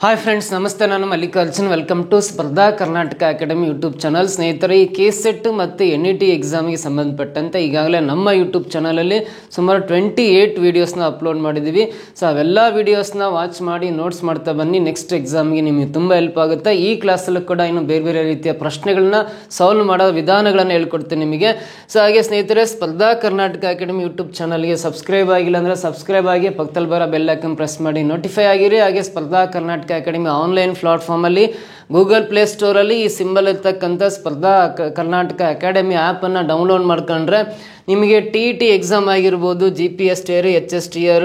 Hi friends, ನಮಸ್ತೆ. ನಾನು Mallikarjun. Welcome to ಸ್ಪರ್ಧಾ ಕರ್ನಾಟಕ ಅಕಾಡೆಮಿ ಯೂಟ್ಯೂಬ್ ಚಾನಲ್. ಸ್ನೇಹಿತರೆ, ಈ KCET ಮತ್ತು NET ಎಕ್ಸಾಮ್ಗೆ ಸಂಬಂಧಪಟ್ಟಂತೆ ಈಗಾಗಲೇ ನಮ್ಮ ಯೂಟ್ಯೂಬ್ ಚಾನಲಲ್ಲಿ ಸುಮಾರು 28 ವೀಡಿಯೋಸ್ನ ಅಪ್ಲೋಡ್ ಮಾಡಿದ್ದೀವಿ. ಸೊ ಅವೆಲ್ಲ ವೀಡಿಯೋಸ್ನ ವಾಚ್ ಮಾಡಿ ನೋಟ್ಸ್ ಮಾಡ್ತಾ ಬನ್ನಿ. ನೆಕ್ಸ್ಟ್ ಎಕ್ಸಾಮ್ಗೆ ನಿಮಗೆ ತುಂಬ ಹೆಲ್ಪ್ ಆಗುತ್ತೆ. ಈ ಕ್ಲಾಸಲ್ಲೂ ಕೂಡ ಇನ್ನು ಬೇರೆ ಬೇರೆ ರೀತಿಯ ಪ್ರಶ್ನೆಗಳನ್ನ ಸಾಲ್ವ್ ಮಾಡೋ ವಿಧಾನಗಳನ್ನು ಹೇಳ್ಕೊಡ್ತೀನಿ ನಿಮಗೆ. ಸೊ ಹಾಗೆ ಸ್ನೇಹಿತರೆ, ಸ್ಪರ್ಧಾ ಕರ್ನಾಟಕ ಅಕಾಡೆಮಿ ಯೂಟ್ಯೂಬ್ ಚಾನಲ್ಗೆ ಸಬ್ಸ್ಕ್ರೈಬ್ ಆಗಿಲ್ಲ ಅಂದರೆ ಸಬ್ಸ್ಕ್ರೈಬ್ ಆಗಿ, ಪಕ್ಕದಲ್ಲಿ ಬರೋ ಬೆಲ್ ಐಕಾನ್ ಪ್ರೆಸ್ ಮಾಡಿ ನೋಟಿಫೈ ಆಗಿರಿ. ಹಾಗೆ ಸ್ಪರ್ಧಾ ಕರ್ನಾಟಕ ಅಕಾಡೆಮಿ ಆನ್ಲೈನ್ ಪ್ಲಾಟ್ಫಾರ್ಮಲ್ಲಿ ಗೂಗಲ್ ಪ್ಲೇ ಸ್ಟೋರಲ್ಲಿ ಈ ಸಿಂಬಲ್ ಇರ್ತಕ್ಕಂಥ ಸ್ಪರ್ಧಾ ಕರ್ನಾಟಕ ಅಕಾಡೆಮಿ ಆ್ಯಪನ್ನು ಡೌನ್ಲೋಡ್ ಮಾಡ್ಕೊಂಡ್ರೆ ನಿಮಗೆ TET ಎಕ್ಸಾಮ್ ಆಗಿರ್ಬೋದು, GPS TR, HS TR,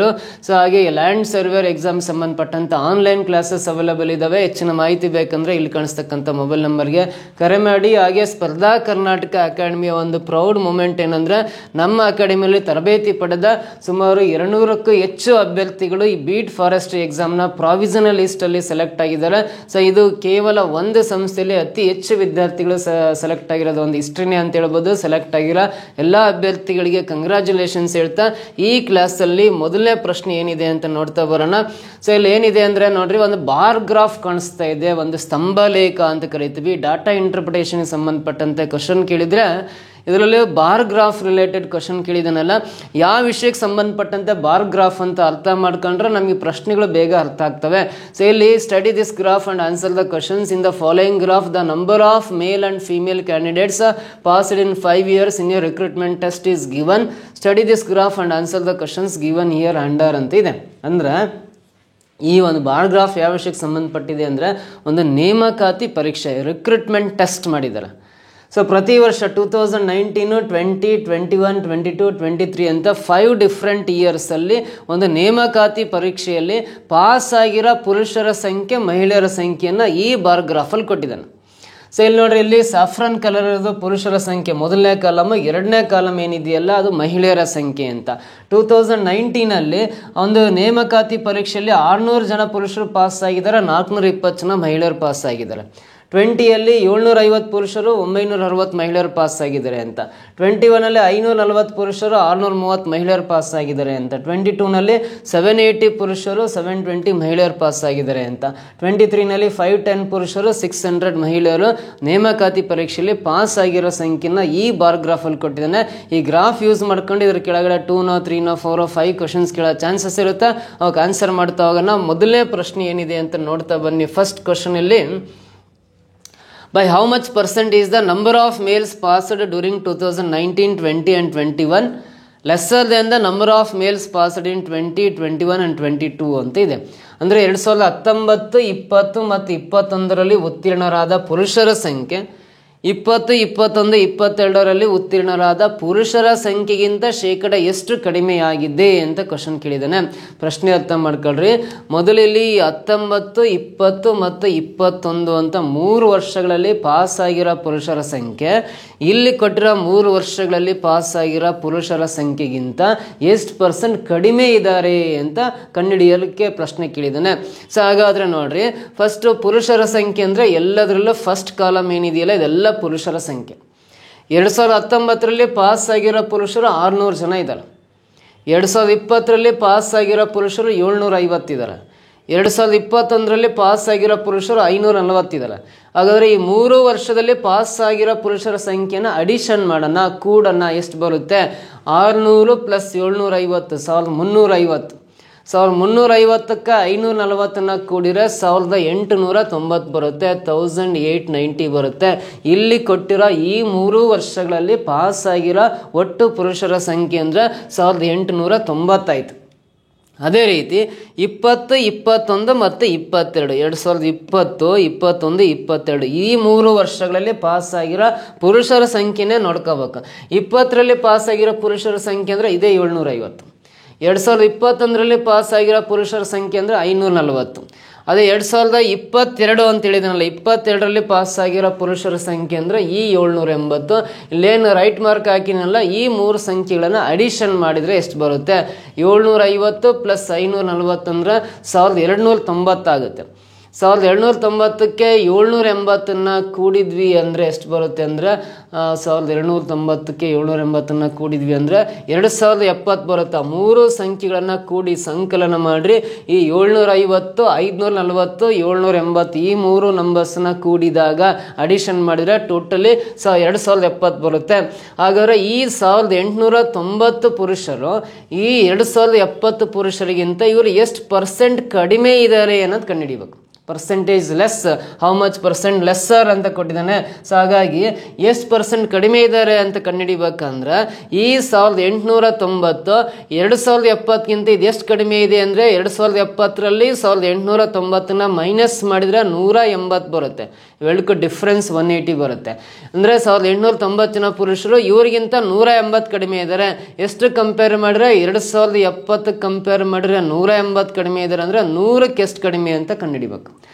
so ಹಾಗೆ ಲ್ಯಾಂಡ್ ಸರ್ವೇರ್ ಎಕ್ಸಾಮ್ ಸಂಬಂಧಪಟ್ಟಂಥ ಆನ್ಲೈನ್ ಕ್ಲಾಸಸ್ ಅವೈಲೇಬಲ್ ಇದ್ದಾವೆ. ಹೆಚ್ಚಿನ ಮಾಹಿತಿ ಬೇಕಂದರೆ ಇಲ್ಲಿ ಕಾಣಿಸ್ತಕ್ಕಂಥ ಮೊಬೈಲ್ ನಂಬರ್ಗೆ ಕರೆ ಮಾಡಿ. ಹಾಗೆ ಸ್ಪರ್ಧಾ ಕರ್ನಾಟಕ ಅಕಾಡೆಮಿಯ ಒಂದು ಪ್ರೌಡ್ ಮೂಮೆಂಟ್ ಏನಂದರೆ, ನಮ್ಮ ಅಕಾಡೆಮಿಯಲ್ಲಿ ತರಬೇತಿ ಪಡೆದ ಸುಮಾರು 200ಕ್ಕೂ ಹೆಚ್ಚು ಅಭ್ಯರ್ಥಿಗಳು ಈ ಬೀಟ್ ಫಾರೆಸ್ಟ್ರಿ ಎಕ್ಸಾಮ್ನ ಪ್ರಾವಿಷನಲ್ ಲಿಸ್ಟಲ್ಲಿ ಸೆಲೆಕ್ಟ್ ಆಗಿದ್ದಾರೆ. ಸೊ ಇದು ಕೇವಲ ಒಂದು ಸಂಸ್ಥೆಯಲ್ಲಿ ಅತಿ ಹೆಚ್ಚು ವಿದ್ಯಾರ್ಥಿಗಳು ಸೆಲೆಕ್ಟ್ ಆಗಿರೋದು ಒಂದು ಹಿಸ್ಟ್ರಿನೇ ಅಂತ ಹೇಳ್ಬೋದು. ಸೆಲೆಕ್ಟ್ ಆಗಿರೋ ಎಲ್ಲ ಅಭ್ಯರ್ಥಿಗಳಿಗೆ ಕಂಗ್ರ್ಯಾಚುಲೇಷನ್ಸ್ ಹೇಳ್ತಾ ಈ ಕ್ಲಾಸಲ್ಲಿ ಮೊದಲನೇ ಪ್ರಶ್ನೆ ಏನಿದೆ ಅಂತ ನೋಡ್ತಾ ಬರೋಣ. ಸೊ ಇಲ್ಲಿ ಏನಿದೆ ಅಂದರೆ ನೋಡ್ರಿ, ಒಂದು ಬಾರ್ ಗ್ರಾಫ್ ಕಾಣಿಸ್ತಾ ಇದೆ, ಒಂದು ಸ್ತಂಭ ಲೇಖ ಅಂತ ಕರಿತೀವಿ. ಡಾಟಾ ಇಂಟರ್ಪ್ರಿಟೇಷನ್ಗೆ ಸಂಬಂಧಪಟ್ಟಂತೆ ಕ್ವಶನ್ ಕೇಳಿದರೆ ಇದರಲ್ಲಿ ಬಾರ್ ಗ್ರಾಫ್ ರಿಲೇಟೆಡ್ ಕ್ವಶನ್ ಕೇಳಿದನಲ್ಲ, ಯಾವ ವಿಷಯಕ್ಕೆ ಸಂಬಂಧಪಟ್ಟಂತೆ ಬಾರ್ ಗ್ರಾಫ್ ಅಂತ ಅರ್ಥ ಮಾಡ್ಕೊಂಡ್ರೆ ನಮಗೆ ಪ್ರಶ್ನೆಗಳು ಬೇಗ ಅರ್ಥ ಆಗ್ತವೆ. ಸೊ ಇಲ್ಲಿ study this graph and answer the questions in the following graph. The number of male and female candidates passed in 5 years in your recruitment test is given. Study this graph and answer the questions given here under ಅಂತ ಇದೆ. ಅಂದರೆ ಈ ಒಂದು bar graph ಯಾವ ವಿಷಯಕ್ಕೆ ಸಂಬಂಧಪಟ್ಟಿದೆ ಅಂದರೆ, ಒಂದು ನೇಮಕಾತಿ ಪರೀಕ್ಷೆ, ರಿಕ್ರೂಟ್ಮೆಂಟ್ ಟೆಸ್ಟ್ ಮಾಡಿದ್ದಾರೆ. ಸೊ ಪ್ರತಿ ವರ್ಷ 2019, 20, 21, 22, 23 ಅಂತ 5 ಡಿಫ್ರೆಂಟ್ ಇಯರ್ಸಲ್ಲಿ ಒಂದು ನೇಮಕಾತಿ ಪರೀಕ್ಷೆಯಲ್ಲಿ ಪಾಸ್ ಆಗಿರೋ ಪುರುಷರ ಸಂಖ್ಯೆ, ಮಹಿಳೆಯರ ಸಂಖ್ಯೆಯನ್ನು ಈ ಬಾರ್ ಗ್ರಾಫಲ್ಲಿ ಕೊಟ್ಟಿದ್ದಾನೆ. ಸೊ ಇಲ್ಲಿ ನೋಡ್ರಿ, ಇಲ್ಲಿ ಸಾಫ್ರಾನ್ ಕಲರ್ ಇರೋದು ಪುರುಷರ ಸಂಖ್ಯೆ ಮೊದಲನೇ ಕಾಲಮ್, ಎರಡನೇ ಕಾಲಮ್ ಏನಿದೆಯಲ್ಲ ಅದು ಮಹಿಳೆಯರ ಸಂಖ್ಯೆ ಅಂತ. 2019 ಒಂದು ನೇಮಕಾತಿ ಪರೀಕ್ಷೆಯಲ್ಲಿ 600 ಜನ ಪುರುಷರು ಪಾಸ್ ಆಗಿದ್ದಾರೆ, 420 ಜನ ಮಹಿಳೆಯರು ಪಾಸ್ ಆಗಿದ್ದಾರೆ. 20 750 ಪುರುಷರು, 960 ಮಹಿಳೆಯರು ಪಾಸ್ ಆಗಿದ್ದಾರೆ ಅಂತ. 21 540 ಪುರುಷರು, 630 ಮಹಿಳೆಯರು ಪಾಸ್ ಆಗಿದ್ದಾರೆ ಅಂತ. 22 780 ಪುರುಷರು, 720 ಮಹಿಳೆಯರು ಪಾಸ್ ಆಗಿದ್ದಾರೆ ಅಂತ. 23 510 ಪುರುಷರು, 600 ಮಹಿಳೆಯರು ನೇಮಕಾತಿ ಪರೀಕ್ಷೆಯಲ್ಲಿ ಪಾಸ್ ಆಗಿರೋ ಸಂಖ್ಯೆನ ಈ ಬಾರ್ ಗ್ರಾಫಲ್ಲಿ ಕೊಟ್ಟಿದ್ದಾನೆ. ಈ ಗ್ರಾಫ್ ಯೂಸ್ ಮಾಡ್ಕೊಂಡು ಇದ್ರ ಕೆಳಗಡೆ 2, 3, 4, 5 ಕ್ವಶನ್ಸ್ ಕೇಳೋ ಚಾನ್ಸಸ್ ಇರುತ್ತೆ. ಅವಕ್ಕೆ ಆನ್ಸರ್ ಮಾಡ್ತಾ ಹೋಗೋಣ. ಮೊದಲನೇ ಪ್ರಶ್ನೆ ಏನಿದೆ ಅಂತ ನೋಡ್ತಾ ಬನ್ನಿ. ಫಸ್ಟ್ ಕ್ವಶನ್ ಇಲ್ಲಿ, by how much percent is the number of males passed during 2019, 20 and 21 lesser than the number of males passed in 20, 21 and 22 ಅಂತ ಇದೆ. ಅಂದರೆ 2019, 20 ಮತ್ತು 21ರಲ್ಲಿ ಉತ್ತೀರ್ಣರಾದ ಪುರುಷರ ಸಂಖ್ಯೆ 20, 21, 22ರಲ್ಲಿ ಉತ್ತೀರ್ಣರಾದ ಪುರುಷರ ಸಂಖ್ಯೆಗಿಂತ ಶೇಕಡ ಎಷ್ಟು ಕಡಿಮೆಯಾಗಿದೆ ಅಂತ ಕ್ವಶನ್ ಕೇಳಿದ್ದಾನೆ. ಪ್ರಶ್ನೆ ಅರ್ಥ ಮಾಡ್ಕೊಳ್ರಿ. ಮೊದಲಿಲ್ಲಿ 19, 20 ಮತ್ತು 21 ಅಂತ 3 ವರ್ಷಗಳಲ್ಲಿ ಪಾಸ್ ಆಗಿರೋ ಪುರುಷರ ಸಂಖ್ಯೆ, ಇಲ್ಲಿ ಕೊಟ್ಟಿರೋ 3 ವರ್ಷಗಳಲ್ಲಿ ಪಾಸ್ ಆಗಿರೋ ಪುರುಷರ ಸಂಖ್ಯೆಗಿಂತ ಎಷ್ಟು % ಕಡಿಮೆ ಇದ್ದಾರೆ ಅಂತ ಕಂಡುಹಿಡಿಯಲಿಕ್ಕೆ ಪ್ರಶ್ನೆ ಕೇಳಿದ್ದಾನೆ. ಸೊ ಹಾಗಾದರೆ ನೋಡ್ರಿ, ಫಸ್ಟ್ ಪುರುಷರ ಸಂಖ್ಯೆ ಅಂದರೆ ಎಲ್ಲದರಲ್ಲೂ ಫಸ್ಟ್ ಕಾಲಮ್ ಏನಿದೆಯಲ್ಲ ಇದೆಲ್ಲ ಪುರುಷರ ಸಂಖ್ಯೆ. 2019ರಲ್ಲಿ ಪಾಸ್ ಆಗಿರೋ ಪುರುಷರು 600 ಜನ ಇದ್ದಾರೆ. 2020ರಲ್ಲಿ ಪಾಸ್ ಆಗಿರೋ ಪುರುಷರು 750 ಇದ್ದಾರೆ. 2021ರಲ್ಲಿ ಪಾಸ್ ಆಗಿರೋ ಪುರುಷರು 540 ಇದ್ದಾರೆ. ಹಾಗಾದರೆ ಈ 3 ವರ್ಷದಲ್ಲಿ ಪಾಸ್ ಆಗಿರೋ ಪುರುಷರ ಸಂಖ್ಯೆನ ಅಡಿಷನ್ ಮಾಡೋಣ, ಕೂಡೋಣ. ಎಷ್ಟು ಬರುತ್ತೆ? 600 + 750, 1350. 1350ಕ್ಕೆ 540 ಕೂಡಿದ್ರೆ 1890 ಬರುತ್ತೆ, 1890 ಬರುತ್ತೆ. ಇಲ್ಲಿ ಕೊಟ್ಟಿರೋ ಈ 3 ವರ್ಷಗಳಲ್ಲಿ ಪಾಸ್ ಆಗಿರೋ ಒಟ್ಟು ಪುರುಷರ ಸಂಖ್ಯೆ ಅಂದರೆ 1890 ಆಯಿತು. ಅದೇ ರೀತಿ 20, 21 ಮತ್ತು 22, 2020, 21, 22 ಈ 3 ವರ್ಷಗಳಲ್ಲಿ ಪಾಸ್ ಆಗಿರೋ ಪುರುಷರ ಸಂಖ್ಯೆನೇ ನೋಡ್ಕೋಬೇಕು. 20ರಲ್ಲಿ ಪಾಸ್ ಆಗಿರೋ ಪುರುಷರ ಸಂಖ್ಯೆ ಅಂದರೆ ಇದೇ 750. 2021ರಲ್ಲಿ ಪಾಸ್ ಆಗಿರೋ ಪುರುಷರ ಸಂಖ್ಯೆ ಅಂದರೆ 540. ಅದೇ 2022 ಅಂತ ಹೇಳಿದನಲ್ಲ, 22ರಲ್ಲಿ ಪಾಸ್ ಆಗಿರೋ ಪುರುಷರ ಸಂಖ್ಯೆ ಅಂದರೆ ಈ 780. ಇಲ್ಲೇನು ರೈಟ್ ಮಾರ್ಕ್ ಹಾಕಿನಲ್ಲ, ಈ 3 ಸಂಖ್ಯೆಗಳನ್ನು ಅಡಿಷನ್ ಮಾಡಿದರೆ ಎಷ್ಟು ಬರುತ್ತೆ? 750 + 540 ಅಂದರೆ 1290 ಆಗುತ್ತೆ. 1790ಕ್ಕೆ 780 ಕೂಡಿದ್ವಿ ಅಂದರೆ ಎಷ್ಟು ಬರುತ್ತೆ ಅಂದರೆ 1790ಕ್ಕೆ 780 ಕೂಡಿದ್ವಿ ಅಂದರೆ 2070 ಬರುತ್ತೆ. 3 ಸಂಖ್ಯೆಗಳನ್ನು ಕೂಡಿ ಸಂಕಲನ ಮಾಡಿರಿ. ಈ 750, 540, 780 ಈ 3 ನಂಬರ್ಸ್ನ ಕೂಡಿದಾಗ ಅಡಿಷನ್ ಮಾಡಿದರೆ ಟೋಟಲಿ 2070 ಬರುತ್ತೆ. ಹಾಗಾದರೆ ಈ 1890 ಪುರುಷರು ಈ 2070 ಪುರುಷರಿಗಿಂತ ಇವರು ಎಷ್ಟು ಪರ್ಸೆಂಟ್ ಕಡಿಮೆ ಇದ್ದಾರೆ ಅನ್ನೋದು ಕಂಡುಹಿಡಿಬೇಕು. Percentage less, how much percent lesser ಅಂತ ಕೊಟ್ಟಿದ್ದಾನೆ. ಸೊ ಹಾಗಾಗಿ ಎಷ್ಟು ಪರ್ಸೆಂಟ್ ಕಡಿಮೆ ಇದ್ದಾರೆ ಅಂತ ಕಂಡುಹಿಡಿಬೇಕಂದ್ರೆ ಈ 1890 2070ಗಿಂತ ಇದು ಎಷ್ಟು ಕಡಿಮೆ ಇದೆ ಅಂದರೆ 2070ರಲ್ಲಿ 1890ನ ಮೈನಸ್ ಮಾಡಿದರೆ 180 ಬರುತ್ತೆ. ಇವೆರಡಕ್ಕೂ ಡಿಫ್ರೆನ್ಸ್ 180 ಬರುತ್ತೆ. ಅಂದರೆ 1890 ಪುರುಷರು ಇವರಿಗಿಂತ 180 ಕಡಿಮೆ ಇದ್ದಾರೆ. ಎಷ್ಟು ಕಂಪೇರ್ ಮಾಡಿದ್ರೆ 2070 ಕಂಪೇರ್ ಮಾಡಿದ್ರೆ 180 ಕಡಿಮೆ ಇದ್ದಾರೆ ಅಂದರೆ 100ಕ್ಕೆ ಎಷ್ಟು ಕಡಿಮೆ ಅಂತ ಕಂಡುಹಿಡಿಬೇಕು.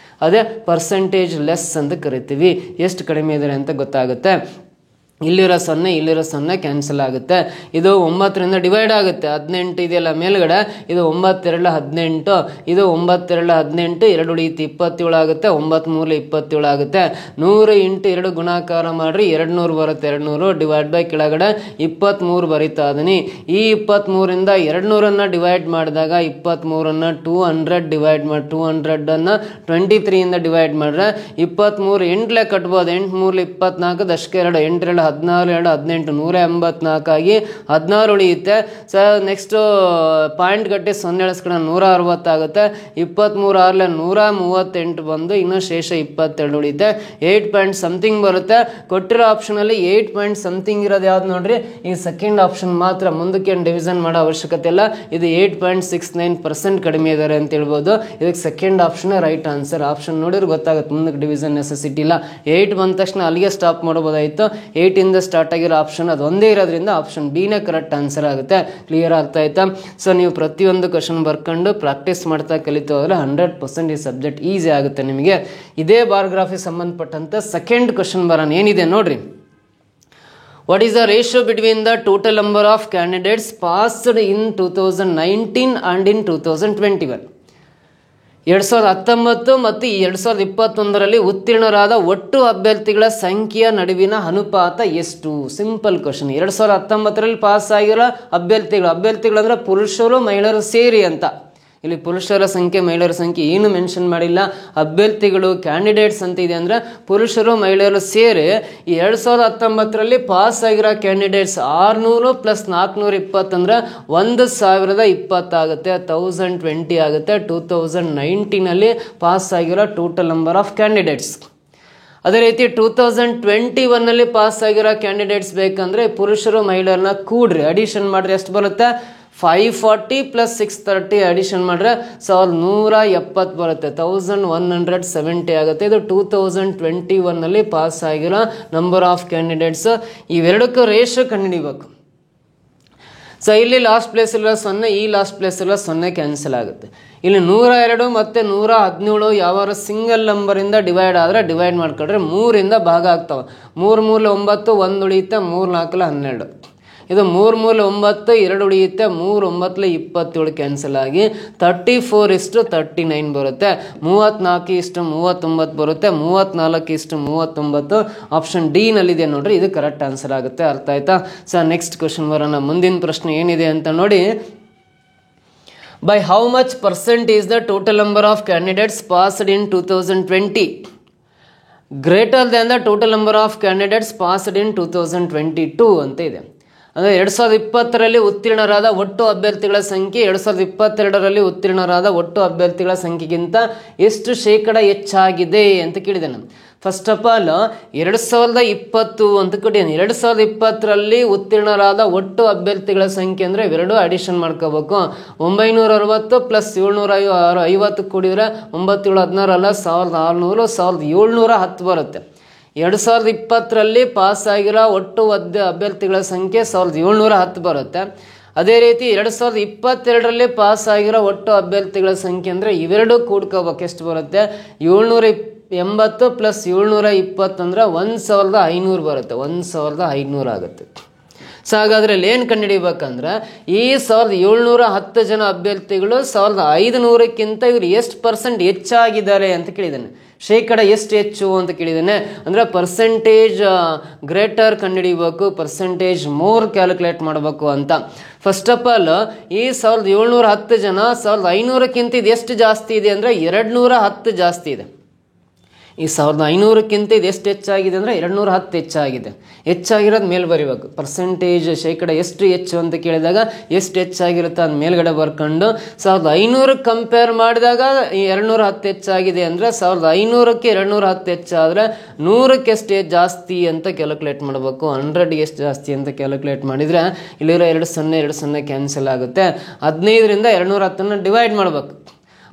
ಅದೇ ಪರ್ಸೆಂಟೇಜ್ ಲೆಸ್ ಅಂತ ಕರಿತೀವಿ. ಎಷ್ಟು ಕಡಿಮೆ ಇದ್ದಾರೆ ಅಂತ ಗೊತ್ತಾಗುತ್ತೆ. ಇಲ್ಲಿರೋ 0 ಕ್ಯಾನ್ಸಲ್ ಆಗುತ್ತೆ. ಇದು 9ರಿಂದ ಡಿವೈಡ್ ಆಗುತ್ತೆ. 18 ಇದೆಯಲ್ಲ ಮೇಲ್ಗಡೆ, ಇದು 9 2 18, ಇದು 9 2 18, 2 ಉಳಿಯುತ್ತೆ 27 ಆಗುತ್ತೆ. 9 3 27 ಆಗುತ್ತೆ. 100 × 2 ಗುಣಾಕಾರ ಮಾಡ್ರಿ 200 ಬರುತ್ತೆ. 200 ಡಿವೈಡ್ ಬೈ ಕೆಳಗಡೆ 23 ಬರೀತಾ ಇದೀನಿ. ಈ 23ರಿಂದ 200 ಡಿವೈಡ್ ಮಾಡಿದಾಗ 23 200 ಡಿವೈಡ್ ಮಾಡಿ 200 23ಯಿಂದ ಡಿವೈಡ್ ಮಾಡ್ರೆ 23 8ಲೆ ಕಟ್ಬೋದು. 8 3 24 ದಶಕ 2 8 2 16 2 18 184 ಆಗಿ 16 ಉಳಿಯುತ್ತೆ. ನೆಕ್ಸ್ಟ್ ಪಾಯಿಂಟ್ ಗಟ್ಟಿ 0 ಎಳಿಸ್ಕೊಂಡು 160 ಆಗುತ್ತೆ. 23 6 138 ಬಂದು ಇನ್ನು ಶೇಷ 22 ಉಳಿಯುತ್ತೆ. 8 ಪಾಯಿಂಟ್ ಸಮಥಿಂಗ್ ಬರುತ್ತೆ. ಕೊಟ್ಟಿರೋ ಆಪ್ಷನಲ್ಲಿ 8 ಪಾಯಿಂಟ್ ಸಮಥಿಂಗ್ ಇರೋದು ಯಾವ್ದು ನೋಡ್ರಿ, ಈ ಸೆಕೆಂಡ್ ಆಪ್ಷನ್ ಮಾತ್ರ. ಮುಂದಕ್ಕೆ ಏನು ಡಿವಿಷನ್ ಮಾಡೋ ಅವಶ್ಯಕತೆ ಇಲ್ಲ. ಇದು 8.69% ಕಡಿಮೆ ಇದ್ದಾರೆ ಅಂತ ಹೇಳ್ಬೋದು. ಇದಕ್ಕೆ second option right answer. Option ನೋಡಿದ್ರೆ ಗೊತ್ತಾಗುತ್ತೆ, ಮುಂದಕ್ಕೆ ಡಿವಿಷನ್ ನೆಸೆಸಿಟಿ ಇಲ್ಲ. 8 ಬಂದ ತಕ್ಷಣ ಅಲ್ಲಿಗೆ ಸ್ಟಾಪ್ ಮಾಡ್ಬೋದಾಯಿತು. 8 ಇಂದ ಸ್ಟಾರ್ಟ್ ಆಗಿರೋ ಆಪ್ಷನ್ ಅದು ಒಂದೇ ಇರೋದ್ರಿಂದ ಆಪ್ಷನ್ ಬಿನೇ ಕರೆಕ್ಟ್ ಆನ್ಸರ್ ಆಗುತ್ತೆ. ಕ್ಲಿಯರ್ ಆಗ್ತಾ ಆಯ್ತಾ? ಸೊ ನೀವು ಪ್ರತಿಯೊಂದು ಕ್ವಶನ್ ಬರ್ಕೊಂಡು ಪ್ರಾಕ್ಟೀಸ್ ಮಾಡ್ತಾ ಕಲಿತು ಹೋದರೆ 100% ಈ ಸಬ್ಜೆಕ್ಟ್ ಈಸಿ ಆಗುತ್ತೆ ನಿಮಗೆ. ಇದೇ ಬಾಯೋಗ್ರಫಿ ಸಂಬಂಧಪಟ್ಟಂತ ಸೆಕೆಂಡ್ ಕ್ವಶನ್ ಬರೋಣ. ಏನಿದೆ ನೋಡ್ರಿ. What is the ratio between the total number of candidates passed in 2019 and in 2021? 2019 ಮತ್ತು 2021ರಲ್ಲಿ ಉತ್ತೀರ್ಣರಾದ ಒಟ್ಟು ಅಭ್ಯರ್ಥಿಗಳ ಸಂಖ್ಯೆಯ ನಡುವಿನ ಅನುಪಾತ ಎಷ್ಟು? Simple question. 2019ರಲ್ಲಿ ಪಾಸ್ ಆಗಿರೋ ಅಭ್ಯರ್ಥಿಗಳು ಅಂದರೆ ಪುರುಷರು ಮಹಿಳೆಯರು ಸೇರಿ ಅಂತ. ಇಲ್ಲಿ ಪುರುಷರ ಸಂಖ್ಯೆ ಮಹಿಳೆಯರ ಸಂಖ್ಯೆ ಏನು ಮೆನ್ಷನ್ ಮಾಡಿಲ್ಲ. ಅಭ್ಯರ್ಥಿಗಳು ಕ್ಯಾಂಡಿಡೇಟ್ಸ್ ಅಂತ ಇದೆ ಅಂದರೆ ಪುರುಷರು ಮಹಿಳೆಯರು ಸೇರಿ 2019ರಲ್ಲಿ ಪಾಸ್ ಆಗಿರೋ ಕ್ಯಾಂಡಿಡೇಟ್ಸ್ 600 + 420 ಅಂದರೆ 1020 ಆಗುತ್ತೆ. 1020 ಆಗುತ್ತೆ. 2019ನಲ್ಲಿ ಪಾಸ್ ಆಗಿರೋ ಟೋಟಲ್ ನಂಬರ್ ಆಫ್ ಕ್ಯಾಂಡಿಡೇಟ್ಸ್. ಅದೇ ರೀತಿ 2021ನಲ್ಲಿ ಪಾಸ್ ಆಗಿರೋ ಕ್ಯಾಂಡಿಡೇಟ್ಸ್ ಬೇಕಂದ್ರೆ ಪುರುಷರು ಮಹಿಳೆಯರನ್ನ ಕೂಡ್ರಿ ಅಡಿಷನ್ ಮಾಡಿದ್ರೆ ಎಷ್ಟು ಬರುತ್ತೆ? 540 + 630 ಅಡಿಷನ್ ಮಾಡಿದ್ರೆ 1170 ಬರುತ್ತೆ. 1170 ಆಗುತ್ತೆ. ಇದು 2021ನಲ್ಲಿ ಪಾಸ್ ಆಗಿರೋ ನಂಬರ್ ಆಫ್ ಕ್ಯಾಂಡಿಡೇಟ್ಸ್. ಇವೆರಡಕ್ಕೂ ರೇಷಿಯೋ ಕಂಡುಹಿಡಿಬೇಕು. ಸೊ ಇಲ್ಲಿ ಲಾಸ್ಟ್ ಪ್ಲೇಸ್ ಇರೋ 0, ಈ ಲಾಸ್ಟ್ ಪ್ಲೇಸ್ ಇರೋ 0 ಕ್ಯಾನ್ಸಲ್ ಆಗುತ್ತೆ. ಇಲ್ಲಿ 102 ಮತ್ತು 117 ಯಾವಾರು ಸಿಂಗಲ್ ನಂಬರಿಂದ ಡಿವೈಡ್ ಆದರೆ ಡಿವೈಡ್ ಮಾಡ್ಕೊಂಡ್ರೆ 3ರಿಂದ ಭಾಗ ಆಗ್ತಾವೆ. 3 3 9, 1 ಉಳಿಯುತ್ತೆ. 3 4 12. ಇದು 3 3 9, 2 ಉಳಿಯುತ್ತೆ. 3 9 27 ಕ್ಯಾನ್ಸಲ್ ಆಗಿ 34:39 ಬರುತ್ತೆ. 34:39 ಬರುತ್ತೆ. 34:39 ಆಪ್ಷನ್ ಡಿ ನಲ್ಲಿದೆ ನೋಡ್ರಿ. ಇದು ಕರೆಕ್ಟ್ ಆನ್ಸರ್ ಆಗುತ್ತೆ. ಅರ್ಥ ಆಯ್ತಾ? ಸೊ ನೆಕ್ಸ್ಟ್ ಕ್ವಶನ್ ಬರೋಣ. ಮುಂದಿನ ಪ್ರಶ್ನೆ ಏನಿದೆ ಅಂತ ನೋಡಿ. By how much % is the total number of candidates passed in 2020 greater than the total number of candidates passed in 2022 ಅಂತ ಇದೆ. ಅಂದರೆ 2020ರಲ್ಲಿ ಉತ್ತೀರ್ಣರಾದ ಒಟ್ಟು ಅಭ್ಯರ್ಥಿಗಳ ಸಂಖ್ಯೆ 2022ರಲ್ಲಿ ಉತ್ತೀರ್ಣರಾದ ಒಟ್ಟು ಅಭ್ಯರ್ಥಿಗಳ ಸಂಖ್ಯೆಗಿಂತ ಎಷ್ಟು ಶೇಕಡ ಹೆಚ್ಚಾಗಿದೆ ಅಂತ ಕೇಳಿದೆ ನಾನು. ಫಸ್ಟ್ ಆಫ್ ಆಲ್ 2020 ಅಂತ ಕೊಟ್ಟಿದ್ದೇನೆ. 2020ರಲ್ಲಿ ಉತ್ತೀರ್ಣರಾದ ಒಟ್ಟು ಅಭ್ಯರ್ಥಿಗಳ ಸಂಖ್ಯೆ ಅಂದರೆ ಇವೆರಡು ಅಡಿಷನ್ ಮಾಡ್ಕೋಬೇಕು. 960 + 750 ಕೂಡಿದ್ರೆ 9716 ಅಲ್ಲ 1600 1710 ಬರುತ್ತೆ. 2020ರಲ್ಲಿ ಪಾಸ್ ಆಗಿರೋ ಒಟ್ಟು ಅಭ್ಯರ್ಥಿಗಳ ಸಂಖ್ಯೆ 1710 ಬರುತ್ತೆ. ಅದೇ ರೀತಿ 2022ರಲ್ಲಿ ಪಾಸ್ ಆಗಿರೋ ಒಟ್ಟು ಅಭ್ಯರ್ಥಿಗಳ ಸಂಖ್ಯೆ ಅಂದರೆ ಇವೆರಡು ಕೂಡ್ಕೋಬೇಕು. ಎಷ್ಟು ಬರುತ್ತೆ? 780 + 720 ಅಂದರೆ 1500 ಬರುತ್ತೆ. 1500 ಆಗುತ್ತೆ. ಸೊ ಹಾಗಾದರೆ ಇಲ್ಲಿ ಏನು ಕಂಡುಹಿಡಿಬೇಕಂದ್ರೆ ಈ 1710 ಜನ ಅಭ್ಯರ್ಥಿಗಳು 1500ಕ್ಕಿಂತ ಇವರು ಎಷ್ಟು % ಹೆಚ್ಚಾಗಿದ್ದಾರೆ ಅಂತ ಕೇಳಿದ್ದಾನೆ. ಶೇಕಡ ಎಷ್ಟು ಹೆಚ್ಚು ಅಂತ ಕೇಳಿದ್ದಾನೆ. ಅಂದರೆ ಪರ್ಸೆಂಟೇಜ್ ಗ್ರೇಟರ್ ಕಂಡುಹಿಡಿಬೇಕು, ಪರ್ಸೆಂಟೇಜ್ ಮೋರ್ ಕ್ಯಾಲ್ಕುಲೇಟ್ ಮಾಡಬೇಕು ಅಂತ. ಫಸ್ಟ್ ಆಫ್ ಆಲ್ ಈ 1710 ಜನ 1500ಕ್ಕಿಂತ ಇದು ಎಷ್ಟು ಜಾಸ್ತಿ ಇದೆ ಅಂದರೆ 210 ಜಾಸ್ತಿ ಇದೆ. ಈ 1500ಕ್ಕಿಂತ ಇದು ಎಷ್ಟು ಹೆಚ್ಚಾಗಿದೆ ಅಂದರೆ 210 ಹೆಚ್ಚಾಗಿದೆ. ಹೆಚ್ಚಾಗಿರೋದು ಮೇಲೆ ಬರೀಬೇಕು. ಪರ್ಸೆಂಟೇಜ್ ಶೇಕಡ ಎಷ್ಟು ಹೆಚ್ಚು ಅಂತ ಕೇಳಿದಾಗ ಎಷ್ಟು ಹೆಚ್ಚಾಗಿರುತ್ತೆ ಅದು ಮೇಲ್ಗಡೆ ಬರ್ಕೊಂಡು 1500 ಕಂಪೇರ್ ಮಾಡಿದಾಗ 210 ಹೆಚ್ಚಾಗಿದೆ ಅಂದರೆ 1500ಕ್ಕೆ 210 ಹೆಚ್ಚಾದರೆ 100ಕ್ಕೆ ಎಷ್ಟು ಜಾಸ್ತಿ ಅಂತ ಕ್ಯಾಲ್ಕುಲೇಟ್ ಮಾಡಬೇಕು. 100ಗೆ ಎಷ್ಟು ಜಾಸ್ತಿ ಅಂತ ಕ್ಯಾಲ್ಕುಲೇಟ್ ಮಾಡಿದರೆ ಇಲ್ಲಿರೋ 2 0 ಕ್ಯಾನ್ಸಲ್ ಆಗುತ್ತೆ. 15ರಿಂದ 210 ಡಿವೈಡ್ ಮಾಡಬೇಕು.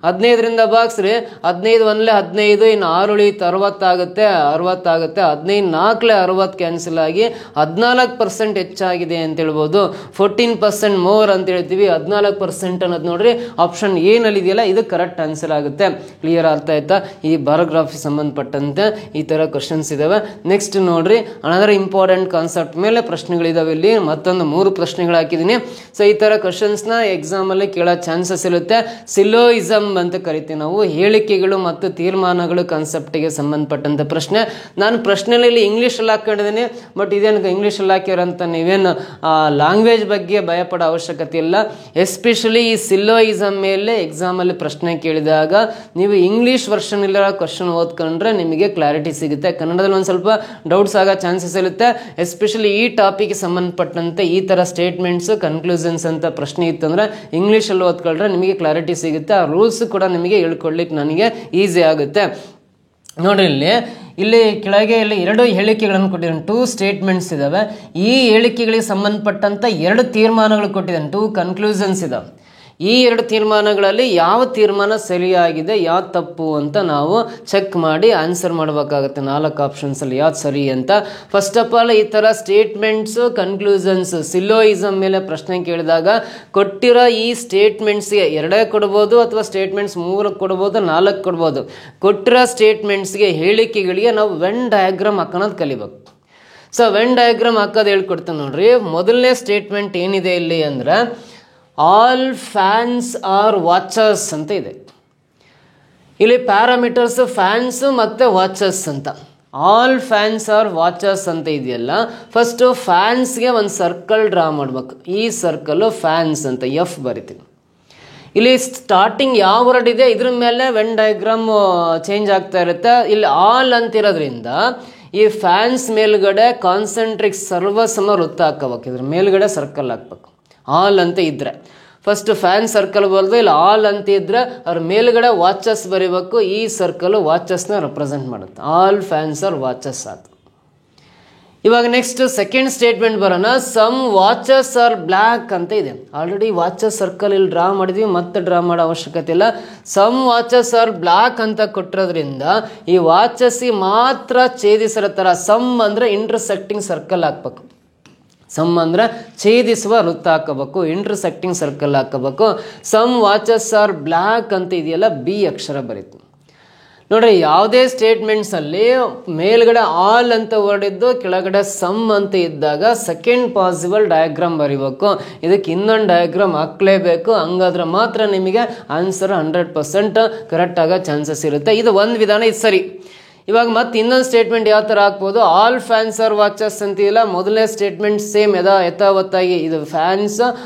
15ರಿಂದ ಬಾಕ್ಸ್ರಿ 15 1 15, ಇನ್ನು 6 ಉಳಿಯುತ್ತೆ 60 ಆಗುತ್ತೆ. 15 4 60 ಕ್ಯಾನ್ಸಲ್ ಆಗಿ 14% ಹೆಚ್ಚಾಗಿದೆ ಅಂತ ಹೇಳ್ಬೋದು. 14% ಮೋರ್ ಅಂತ ಹೇಳ್ತೀವಿ. 14% ಅನ್ನೋದು ನೋಡ್ರಿ ಆಪ್ಷನ್ ಏನಲ್ಲಿ ಇದೆಯಲ್ಲ ಇದು ಕರೆಕ್ಟ್ ಆನ್ಸರ್ ಆಗುತ್ತೆ. ಕ್ಲಿಯರ್ ಆಗ್ತಾ ಆಯ್ತಾ? ಈ ಬಾರೋಗ್ರಫಿ ಸಂಬಂಧಪಟ್ಟಂತೆ ಈ ಥರ ಕ್ವಶನ್ಸ್ ಇದಾವೆ. ನೆಕ್ಸ್ಟ್ ನೋಡ್ರಿ ಅನದರ್ ಇಂಪಾರ್ಟೆಂಟ್ ಕಾನ್ಸೆಪ್ಟ್ ಮೇಲೆ ಪ್ರಶ್ನೆಗಳಿದಾವೆ. ಇಲ್ಲಿ ಮತ್ತೊಂದು 3 ಪ್ರಶ್ನೆಗಳು ಹಾಕಿದ್ದೀನಿ. ಸೊ ಈ ಥರ ಕ್ವಶನ್ಸ್ನ ಎಕ್ಸಾಮಲ್ಲಿ ಕೇಳೋ ಚಾನ್ಸಸ್ ಇರುತ್ತೆ. ಸಿಲೋಯಿಸಮ್ ಅಂತ ಕರಿತೀವಿ ನಾವು. ಹೇಳಿಕೆಗಳು ಮತ್ತು ತೀರ್ಮಾನಗಳು ಕಾನ್ಸೆಪ್ಟಿಗೆ ಸಂಬಂಧಪಟ್ಟಂತ ಪ್ರಶ್ನೆ. ನಾನು ಪ್ರಶ್ನೆಯಲ್ಲಿ ಇಂಗ್ಲೀಷಲ್ಲಿ ಹಾಕೊಂಡಿದ್ದೀನಿ, ಬಟ್ ಇದೇನು ಇಂಗ್ಲೀಷಲ್ಲಿ ಹಾಕಿರೋಂಥ ನೀವೇನು ಲ್ಯಾಂಗ್ವೇಜ್ ಬಗ್ಗೆ ಭಯಪಡೋ ಅವಶ್ಯಕತೆ ಇಲ್ಲ. ಎಸ್ಪೆಷಲಿ ಈ ಸಿಲೋಯಿಸಮ್ ಮೇಲೆ ಎಕ್ಸಾಮಲ್ಲಿ ಪ್ರಶ್ನೆ ಕೇಳಿದಾಗ ನೀವು ಇಂಗ್ಲೀಷ್ ವರ್ಷನ್ ಇಲ್ಲ ಕ್ವಶನ್ ಓದ್ಕೊಂಡ್ರೆ ನಿಮಗೆ ಕ್ಲಾರಿಟಿ ಸಿಗುತ್ತೆ. ಕನ್ನಡದಲ್ಲಿ ಒಂದು ಸ್ವಲ್ಪ ಡೌಟ್ಸ್ ಆಗೋ ಚಾನ್ಸಸ್ ಇರುತ್ತೆ. ಎಸ್ಪೆಷಲಿ ಈ ಟಾಪಿಕ್ಗೆ ಸಂಬಂಧಪಟ್ಟಂತೆ ಈ ಥರ ಸ್ಟೇಟ್ಮೆಂಟ್ಸ್ ಕನ್ಕ್ಲೂಷನ್ಸ್ ಅಂತ ಪ್ರಶ್ನೆ ಇತ್ತಂದ್ರೆ ಇಂಗ್ಲೀಷಲ್ಲಿ ಓದ್ಕೊಂಡ್ರೆ ನಿಮಗೆ ಕ್ಲಾರಿಟಿ ಸಿಗುತ್ತೆ. ಆ ರೂಲ್ಸ್ ಕೂಡ ನಿಮಗೆ ಹೇಳ್ಕೊಡ್ಲಿಕ್ಕೆ ನನಗೆ ಈಸಿ ಆಗುತ್ತೆ. ನೋಡ್ರಿ ಇಲ್ಲಿ ಕೆಳಗೆ ಇಲ್ಲಿ 2 ಹೇಳಿಕೆಗಳನ್ನು ಕೊಟ್ಟಿದ್ದಾನೆ. 2 ಸ್ಟೇಟ್ಮೆಂಟ್ಸ್ ಇದಾವೆ. ಈ ಹೇಳಿಕೆಗಳಿಗೆ ಸಂಬಂಧಪಟ್ಟಂತ 2 ತೀರ್ಮಾನಗಳು ಕೊಟ್ಟಿದ್ದಾನೆ. 2 ಕನ್ಕ್ಲೂಷನ್ಸ್ ಇದಾವೆ. ಈ 2 ತೀರ್ಮಾನಗಳಲ್ಲಿ ಯಾವ ತೀರ್ಮಾನ ಸರಿಯಾಗಿದೆ ಯಾವ್ದು ತಪ್ಪು ಅಂತ ನಾವು ಚೆಕ್ ಮಾಡಿ ಆನ್ಸರ್ ಮಾಡಬೇಕಾಗುತ್ತೆ. 4 ಆಪ್ಷನ್ಸಲ್ಲಿ ಯಾವ್ದು ಸರಿ ಅಂತ. ಫಸ್ಟ್ ಆಫ್ ಆಲ್ ಈ ಥರ ಸ್ಟೇಟ್ಮೆಂಟ್ಸು ಕನ್ಕ್ಲೂಷನ್ಸ್ ಸಿಲೋಯಿಸಮ್ ಮೇಲೆ ಪ್ರಶ್ನೆ ಕೇಳಿದಾಗ ಕೊಟ್ಟಿರೋ ಈ ಸ್ಟೇಟ್ಮೆಂಟ್ಸ್ಗೆ 2 ಕೊಡ್ಬೋದು ಅಥವಾ ಸ್ಟೇಟ್ಮೆಂಟ್ಸ್ 3 ಕೊಡ್ಬೋದು, 4 ಕೊಡ್ಬೋದು. ಕೊಟ್ಟಿರೋ ಸ್ಟೇಟ್ಮೆಂಟ್ಸ್ಗೆ ಹೇಳಿಕೆಗಳಿಗೆ ನಾವು ವೆನ್ ಡಯಾಗ್ರಾಮ್ ಹಾಕೋದು ಕಲಿಬೇಕು. ಸೊ ವೆನ್ ಡಯಾಗ್ರಾಮ್ ಹಾಕೋದು ಹೇಳ್ಕೊಡ್ತಾನೆ ನೋಡ್ರಿ. ಮೊದಲನೇ ಸ್ಟೇಟ್ಮೆಂಟ್ ಏನಿದೆ ಇಲ್ಲಿ ಅಂದರೆ ಆಲ್ ಫ್ಯಾನ್ಸ್ ಆರ್ ವಾಚರ್ಸ್ ಅಂತ ಇದೆ. ಇಲ್ಲಿ ಪ್ಯಾರಾಮೀಟರ್ಸ್ ಫ್ಯಾನ್ಸ್ ಮತ್ತು ವಾಚರ್ಸ್ ಅಂತ. ಆಲ್ ಫ್ಯಾನ್ಸ್ ಆರ್ ವಾಚರ್ಸ್ ಅಂತ ಇದೆಯಲ್ಲ, ಫಸ್ಟು ಫ್ಯಾನ್ಸ್ಗೆ ಒಂದು ಸರ್ಕಲ್ ಡ್ರಾ ಮಾಡ್ಬೇಕು. ಈ ಸರ್ಕಲ್ಲು ಫ್ಯಾನ್ಸ್ ಅಂತ ಎಫ್ ಬರಿತೀವಿ. ಇಲ್ಲಿ ಸ್ಟಾರ್ಟಿಂಗ್ ಯಾವ ವರ್ಡ್ ಇದೆ ಇದ್ರ ಮೇಲೆ ವೆನ್ ಡಯಾಗ್ರಾಮ್ ಚೇಂಜ್ ಆಗ್ತಾ ಇರುತ್ತೆ. ಇಲ್ಲಿ ಆಲ್ ಅಂತಿರೋದ್ರಿಂದ ಈ ಫ್ಯಾನ್ಸ್ ಮೇಲ್ಗಡೆ ಕಾನ್ಸೆಂಟ್ರಿಕ್ ಸರ್ವಸಮ ವೃತ್ತ ಹಾಕೋಬೇಕು. ಇದ್ರ ಮೇಲ್ಗಡೆ ಸರ್ಕಲ್ ಹಾಕ್ಬೇಕು. ಆಲ್ ಅಂತ ಇದ್ರೆ ಫಸ್ಟ್ ಫ್ಯಾನ್ ಸರ್ಕಲ್ ಬರೆದು ಇಲ್ಲಿ ಆಲ್ ಅಂತ ಇದ್ರೆ ಅವ್ರ ಮೇಲ್ಗಡೆ ವಾಚಸ್ ಬರೀಬೇಕು. ಈ ಸರ್ಕಲ್ ವಾಚಸ್ನ ರೆಪ್ರೆಸೆಂಟ್ ಮಾಡುತ್ತೆ. ಆಲ್ ಫ್ಯಾನ್ಸ್ ಆರ್ ವಾಚಸ್ ಆಯ್ತು. ಇವಾಗ ನೆಕ್ಸ್ಟ್ ಸೆಕೆಂಡ್ ಸ್ಟೇಟ್ಮೆಂಟ್ ಬರೋಣ. ಸಮ್ ವಾಚಸ್ ಆರ್ ಬ್ಲ್ಯಾಕ್ ಅಂತ ಇದೆ. ಆಲ್ರೆಡಿ ವಾಚಸ್ ಸರ್ಕಲ್ ಇಲ್ಲಿ ಡ್ರಾ ಮಾಡಿದ್ವಿ, ಮತ್ತೆ ಡ್ರಾ ಮಾಡೋ ಅವಶ್ಯಕತೆ ಇಲ್ಲ. ಸಮ್ ವಾಚಸ್ ಆರ್ ಬ್ಲ್ಯಾಕ್ ಅಂತ ಕೊಟ್ಟಿರೋದ್ರಿಂದ ಈ ವಾಚಸ್ಸಿ ಮಾತ್ರ ಛೇದಿಸಿರೋ ಥರ ಸಮ್ ಅಂದರೆ ಇಂಟರ್ಸೆಕ್ಟಿಂಗ್ ಸರ್ಕಲ್ ಹಾಕ್ಬೇಕು. ಸಮ್ ಅಂದರೆ ಛೇದಿಸುವ ವೃತ್ತ ಹಾಕಬೇಕು, ಇಂಟರ್ಸೆಕ್ಟಿಂಗ್ ಸರ್ಕಲ್ ಹಾಕಬೇಕು. ಸಮ್ ವಾಚಸ್ ಆರ್ ಬ್ಲ್ಯಾಕ್ ಅಂತ ಇದೆಯಲ್ಲ ಬಿ ಅಕ್ಷರ ಬರೀತು. ನೋಡ್ರಿ ಯಾವುದೇ ಸ್ಟೇಟ್ಮೆಂಟ್ಸಲ್ಲಿ ಮೇಲ್ಗಡೆ ಆಲ್ ಅಂತ ಹೊರಡಿದ್ದು ಕೆಳಗಡೆ ಸಮ್ ಅಂತ ಇದ್ದಾಗ ಸೆಕೆಂಡ್ ಪಾಸಿಬಲ್ ಡಯಾಗ್ರಾಮ್ ಬರೀಬೇಕು. ಇದಕ್ಕೆ ಇನ್ನೊಂದು ಡಯಾಗ್ರಾಮ್ ಹಾಕ್ಲೇಬೇಕು. ಹಂಗಾದ್ರೆ ಮಾತ್ರ ನಿಮಗೆ ಆನ್ಸರ್ 100% ಕರೆಕ್ಟ್ ಆಗೋ ಚಾನ್ಸಸ್ ಇರುತ್ತೆ. ಇದು ಒಂದು ವಿಧಾನ, ಇದು ಸರಿ. ಇವಾಗ ಮತ್ತೆ ಇನ್ನೊಂದು ಸ್ಟೇಟ್ಮೆಂಟ್ ಯಾವ ಥರ ಹಾಕ್ಬೋದು. ಆಲ್ ಫ್ಯಾನ್ಸ್ ಆರ್ ವಾಚಸ್ ಅಂತಿಲ್ಲ. ಮೊದಲನೇ ಸ್ಟೇಟ್ಮೆಂಟ್ ಸೇಮ್ ಯಥಾವತ್ತಾಗಿ ಇದು ಫ್ಯಾನ್ಸ್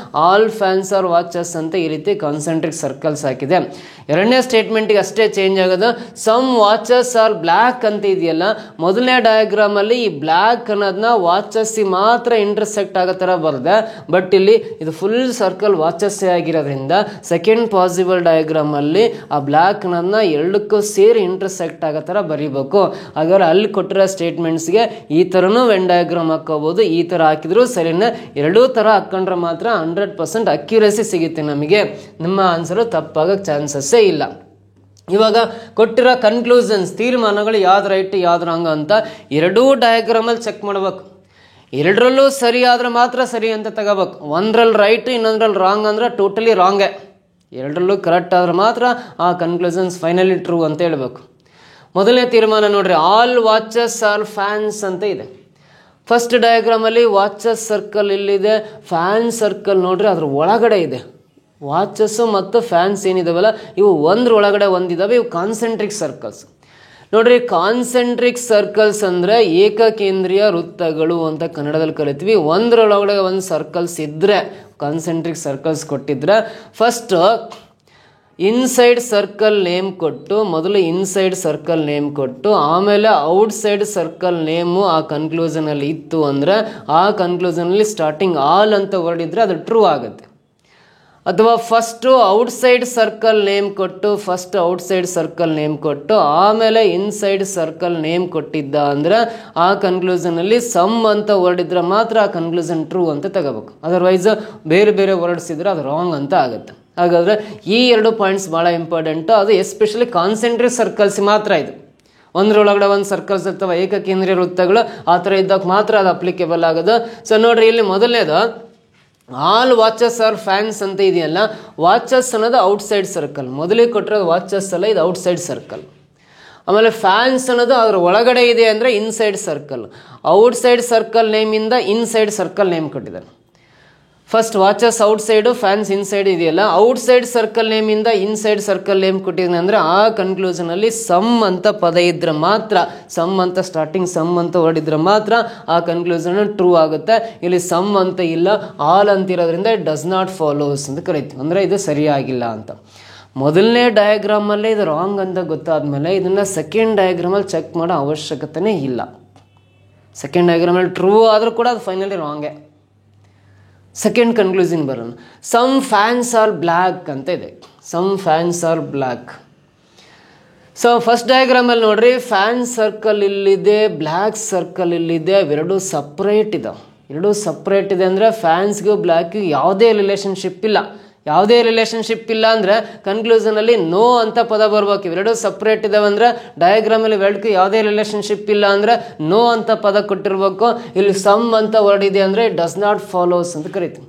ಆಲ್ ಫ್ಯಾನ್ಸ್ ಆರ್ ವಾಚಸ್ ಅಂತ ಈ ರೀತಿ ಕಾನ್ಸೆಂಟ್ರಿಕ್ ಸರ್ಕಲ್ಸ್ ಹಾಕಿದೆ. ಎರಡನೇ ಸ್ಟೇಟ್ಮೆಂಟ್ಗೆ ಅಷ್ಟೇ ಚೇಂಜ್ ಆಗೋದು. ಸಮ್ ವಾಚಸ್ ಆರ್ ಬ್ಲ್ಯಾಕ್ ಅಂತ ಇದೆಯಲ್ಲ, ಮೊದಲನೇ ಡಯಾಗ್ರಾಮಲ್ಲಿ ಈ ಬ್ಲ್ಯಾಕ್ ಅನ್ನೋದನ್ನ ವಾಚಸ್ಸಿ ಮಾತ್ರ ಇಂಟರ್ಸೆಕ್ಟ್ ಆಗೋ ಥರ ಬರೆದೆ. ಬಟ್ ಇಲ್ಲಿ ಇದು ಫುಲ್ ಸರ್ಕಲ್ ವಾಚಸ್ಸೇ ಆಗಿರೋದ್ರಿಂದ ಸೆಕೆಂಡ್ ಪಾಸಿಬಲ್ ಡಯಾಗ್ರಾಮಲ್ಲಿ ಆ ಬ್ಲ್ಯಾಕ್ ಅನ್ನೋದನ್ನ ಎರಡಕ್ಕೂ ಸೇರಿ ಇಂಟರ್ಸೆಕ್ಟ್ ಆಗೋ ಥರ ಬರೀಬೇಕು. ಹಾಗಾದ್ರೆ ಅಲ್ಲಿ ಕೊಟ್ಟಿರೋ ಸ್ಟೇಟ್ಮೆಂಟ್ಸ್ಗೆ ಈ ಥರನೂ ವೆನ್ ಡಯಾಗ್ರಾಮ್ ಹಾಕೋಬಹುದು. ಈ ಥರ ಹಾಕಿದ್ರು ಸರಿನೇ. ಎರಡೂ ಥರ ಹಾಕೊಂಡ್ರೆ ಮಾತ್ರ 100% ಅಕ್ಯುರಸಿ ಸಿಗುತ್ತೆ ನಮಗೆ. ನಮ್ಮ ಆನ್ಸರು ತಪ್ಪಾಗಕ್ಕೆ ಚಾನ್ಸಸ್ಸೇ ಇಲ್ಲ. ಇವಾಗ ಕೊಟ್ಟಿರೋ ಕನ್ಕ್ಲೂಷನ್ಸ್ ತೀರ್ಮಾನಗಳು ಯಾವ್ದು ರೈಟ್ ಯಾವ್ದು ರಾಂಗ್ ಅಂತ ಎರಡೂ ಡಯಾಗ್ರಾಮಲ್ಲಿ ಚೆಕ್ ಮಾಡಬೇಕು. ಎರಡರಲ್ಲೂ ಸರಿ ಆದರೆ ಮಾತ್ರ ಸರಿ ಅಂತ ತಗೋಬೇಕು. ಒಂದರಲ್ಲಿ ರೈಟ್ ಇನ್ನೊಂದ್ರಲ್ಲಿ ರಾಂಗ್ ಅಂದರೆ ಟೋಟಲಿ ರಾಂಗೇ. ಎರಡರಲ್ಲೂ ಕರೆಕ್ಟ್ ಆದ್ರೆ ಮಾತ್ರ ಆ ಕನ್ಕ್ಲೂಷನ್ಸ್ ಫೈನಲಿ ಟ್ರೂ ಅಂತ ಹೇಳಬೇಕು. ಮೊದಲನೇ ತೀರ್ಮಾನ ನೋಡ್ರಿ, ಆಲ್ ವಾಚಸ್ ಆರ್ ಫ್ಯಾನ್ಸ್ ಅಂತ ಇದೆ. ಫಸ್ಟ್ ಡಯಾಗ್ರಾಮಲ್ಲಿ ವಾಚಸ್ ಸರ್ಕಲ್ ಇಲ್ಲಿದೆ, ಫ್ಯಾನ್ ಸರ್ಕಲ್ ನೋಡ್ರಿ ಅದ್ರ ಒಳಗಡೆ ಇದೆ. ವಾಚಸ್ಸು ಮತ್ತು ಫ್ಯಾನ್ಸ್ ಏನಿದಾವಲ್ಲ ಇವು ಒಂದ್ರ ಒಳಗಡೆ ಒಂದಿದಾವೆ, ಇವು ಕಾನ್ಸೆಂಟ್ರಿಕ್ ಸರ್ಕಲ್ಸ್. ನೋಡ್ರಿ ಕಾನ್ಸೆಂಟ್ರಿಕ್ ಸರ್ಕಲ್ಸ್ ಅಂದರೆ ಏಕಕೇಂದ್ರೀಯ ವೃತ್ತಗಳು ಅಂತ ಕನ್ನಡದಲ್ಲಿ ಕರಿತೀವಿ. ಒಂದರೊಳಗಡೆ ಒಂದು ಸರ್ಕಲ್ಸ್ ಇದ್ದರೆ ಕಾನ್ಸೆಂಟ್ರಿಕ್ ಸರ್ಕಲ್ಸ್ ಕೊಟ್ಟಿದ್ರೆ ಫಸ್ಟ್ ಇನ್ಸೈಡ್ ಸರ್ಕಲ್ ನೇಮ್ ಕೊಟ್ಟು, ಮೊದಲು ಇನ್ಸೈಡ್ ಸರ್ಕಲ್ ನೇಮ್ ಕೊಟ್ಟು ಆಮೇಲೆ ಔಟ್ಸೈಡ್ ಸರ್ಕಲ್ ನೇಮು ಆ ಕನ್ಕ್ಲೂಷನಲ್ಲಿ ಇತ್ತು ಅಂದರೆ ಆ ಕನ್ಕ್ಲೂಷನಲ್ಲಿ ಸ್ಟಾರ್ಟಿಂಗ್ ಆಲ್ ಅಂತ ಹೊರಡಿದ್ರೆ ಅದು ಟ್ರೂ ಆಗುತ್ತೆ. ಅಥವಾ ಫಸ್ಟು ಔಟ್ಸೈಡ್ ಸರ್ಕಲ್ ನೇಮ್ ಕೊಟ್ಟು, ಫಸ್ಟ್ ಔಟ್ಸೈಡ್ ಸರ್ಕಲ್ ನೇಮ್ ಕೊಟ್ಟು ಆಮೇಲೆ ಇನ್ಸೈಡ್ ಸರ್ಕಲ್ ನೇಮ್ ಕೊಟ್ಟಿದ್ದ ಅಂದರೆ ಆ ಕನ್ಕ್ಲೂಷನಲ್ಲಿ ಸಮ್ ಅಂತ ಹೊರಡಿದ್ರೆ ಮಾತ್ರ ಆ ಕನ್ಕ್ಲೂಷನ್ ಟ್ರೂ ಅಂತ ತಗೋಬೇಕು. ಅದರ್ವೈಸ್ ಬೇರೆ ಬೇರೆ ಹೊರಡಿಸಿದ್ರೆ ಅದು ರಾಂಗ್ ಅಂತ ಆಗುತ್ತೆ. ಹಾಗಾದರೆ ಈ 2 ಪಾಯಿಂಟ್ಸ್ ಭಾಳ ಇಂಪಾರ್ಟೆಂಟು. ಅದು ಎಸ್ಪೆಷಲಿ ಕಾನ್ಸೆಂಟ್ರಿಕ್ ಸರ್ಕಲ್ಸ್ ಮಾತ್ರ ಇದು. ಒಂದರೊಳಗಡೆ ಒಂದು ಸರ್ಕಲ್ಸ್ ಇರ್ತವೆ ಏಕಕೇಂದ್ರೀಯ ವೃತ್ತಗಳು, ಆ ಥರ ಇದ್ದಾಗ ಮಾತ್ರ ಅದು ಅಪ್ಲಿಕೇಬಲ್ ಆಗೋದು. ಸೊ ನೋಡ್ರಿ ಇಲ್ಲಿ ಮೊದಲನೇದು ಆಲ್ ವಾಚಸ್ ಆರ್ ಫ್ಯಾನ್ಸ್ ಅಂತ ಇದೆಯಲ್ಲ, ವಾಚಸ್ ಅನ್ನೋದು ಔಟ್ಸೈಡ್ ಸರ್ಕಲ್. ಮೊದಲಿಗೆ ಕೊಟ್ಟಿರೋದು ವಾಚಸ್ ಅಲ್ಲ, ಇದು ಔಟ್ಸೈಡ್ ಸರ್ಕಲ್. ಆಮೇಲೆ ಫ್ಯಾನ್ಸ್ ಅನ್ನೋದು ಅದ್ರ ಒಳಗಡೆ ಇದೆ ಅಂದರೆ ಇನ್ಸೈಡ್ ಸರ್ಕಲ್. ಔಟ್ಸೈಡ್ ಸರ್ಕಲ್ ನೇಮಿಂದ ಇನ್ಸೈಡ್ ಸರ್ಕಲ್ ನೇಮ್ ಕೊಟ್ಟಿದ್ದಾರೆ. First watches outside, fans inside ಇದೆಯಲ್ಲ, ಔಟ್ಸೈಡ್ ಸರ್ಕಲ್ ನೇಮಿಂದ ಇನ್ಸೈಡ್ ಸರ್ಕಲ್ ನೇಮ್ ಕೊಟ್ಟಿದ್ದಾನೆ ಅಂದರೆ ಆ ಕನ್ಕ್ಲೂಷನಲ್ಲಿ ಸಮ್ ಅಂತ ಪದ ಇದ್ರೆ ಮಾತ್ರ, ಸಮ್ ಅಂತ ಸ್ಟಾರ್ಟಿಂಗ್ ಸಮ್ ಅಂತ ಹೊರಡಿದ್ರೆ ಮಾತ್ರ ಆ ಕನ್ಕ್ಲೂಷನ್ ಟ್ರೂ ಆಗುತ್ತೆ. ಇಲ್ಲಿ ಸಮ್ ಅಂತ ಇಲ್ಲ, ಆಲ್ ಅಂತಿರೋದ್ರಿಂದ ಇಟ್ ಡಸ್ ನಾಟ್ ಫಾಲೋಸ್ ಅಂತ ಕರಿತೀವಿ. ಅಂದರೆ ಇದು ಸರಿಯಾಗಿಲ್ಲ ಅಂತ. ಮೊದಲನೇ ಡಯಾಗ್ರಾಮಲ್ಲೇ ಇದು ರಾಂಗ್ ಅಂತ ಗೊತ್ತಾದ್ಮೇಲೆ ಇದನ್ನು ಸೆಕೆಂಡ್ ಡಯಾಗ್ರಾಮಲ್ಲಿ ಚೆಕ್ ಮಾಡೋ ಅವಶ್ಯಕತೆನೇ ಇಲ್ಲ. ಸೆಕೆಂಡ್ ಡಯಾಗ್ರಾಮಲ್ಲಿ ಟ್ರೂ ಆದರೂ ಕೂಡ ಅದು ಫೈನಲಿ ರಾಂಗೇ. ಸೆಕೆಂಡ್ ಕನ್ಕ್ಲೂಷನ್ ಬರೋಣ. ಸಮ್ ಫ್ಯಾನ್ಸ್ ಆರ್ ಬ್ಲ್ಯಾಕ್ ಅಂತ ಇದೆ. Some fans are black. So first ಡಯಾಗ್ರಾಮಲ್ಲಿ ನೋಡ್ರಿ ಫ್ಯಾನ್ ಸರ್ಕಲ್ ಇಲ್ಲಿದೆ, ಬ್ಲ್ಯಾಕ್ ಸರ್ಕಲ್ ಇಲ್ಲಿದೆ, ಅವೆರಡು ಸಪ್ರೇಟ್ ಇದಾವೆ. ಎರಡು ಸಪ್ರೇಟ್ ಇದೆ ಅಂದರೆ ಫ್ಯಾನ್ಸ್ಗೂ ಬ್ಲ್ಯಾಕ್ಗೂ ಯಾವುದೇ ರಿಲೇಷನ್ಶಿಪ್ ಇಲ್ಲ. ಯಾವುದೇ ರಿಲೇಷನ್ಶಿಪ್ ಇಲ್ಲ ಅಂದರೆ ಕನ್ಕ್ಲೂಷನಲ್ಲಿ ನೋ ಅಂತ ಪದ ಬರ್ಬೇಕು. ಇವೆರಡು ಸಪ್ರೇಟ್ ಇದಾವೆ ಅಂದರೆ ಡಯಾಗ್ರಾಮಲ್ಲಿ ಇವೆರಡಕ್ಕೂ ಯಾವುದೇ ರಿಲೇಷನ್ಶಿಪ್ ಇಲ್ಲ ಅಂದರೆ ನೋ ಅಂತ ಪದ ಕೊಟ್ಟಿರ್ಬೇಕು. ಇಲ್ಲಿ ಸಮ್ ಅಂತ ಹೊರಡಿದೆ ಅಂದರೆ ಇಟ್ ಡಸ್ ನಾಟ್ ಫಾಲೋಸ್ ಅಂತ ಕರಿತೀವಿ.